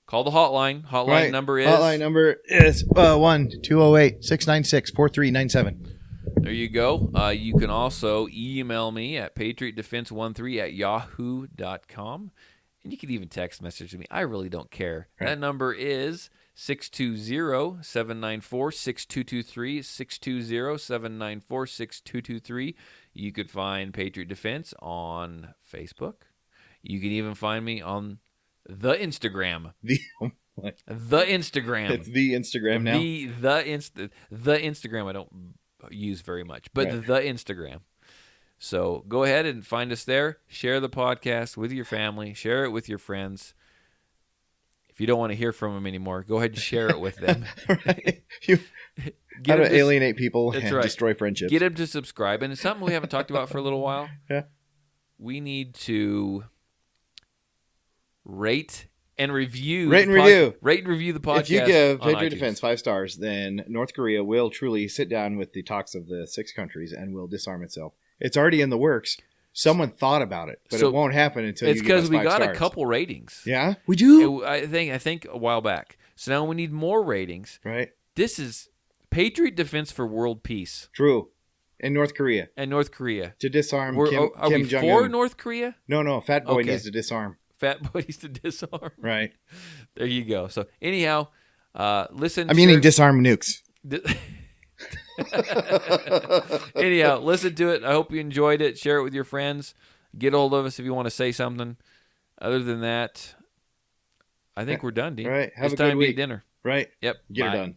Call the hotline. Hotline number is 1-208-696-4397. There you go. You can also email me at patriotdefense13@yahoo.com. And you can even text message me. I really don't care. Right. That number is 620-794-6223, 620-794-6223. You could find Patriot Defense on Facebook. You can even find me on the Instagram. The Instagram. It's the Instagram now. The Instagram I don't use very much, but the Instagram. So go ahead and find us there. Share the podcast with your family. Share it with your friends. If you don't want to hear from them anymore, go ahead and share it with them. Right. How to alienate people and destroy friendships. Get them to subscribe. And it's something we haven't talked about for a little while. Yeah. We need to rate and review. Rate and review the podcast. If you give Patriot Defense 5 stars, then North Korea will truly sit down with the talks of the 6 countries and will disarm itself. It's already in the works. Someone thought about it, but it won't happen until you give us 5 stars. It's because we got a couple ratings. Yeah, we do. I think a while back. So now we need more ratings. Right. This is Patriot Defense for World Peace. True. In North Korea. To disarm Kim Jong-un. For North Korea? No. Fat Boy needs to disarm. Fat Boy needs to disarm. Right. There you go. So anyhow, listen. I'm meaning disarm nukes. Anyhow, listen to it. I hope you enjoyed it. Share it with your friends. Get a hold of us if you want to say something. Other than that, I think we're done, Dean. Right. It's time to eat dinner. Right. Yep. Get her done.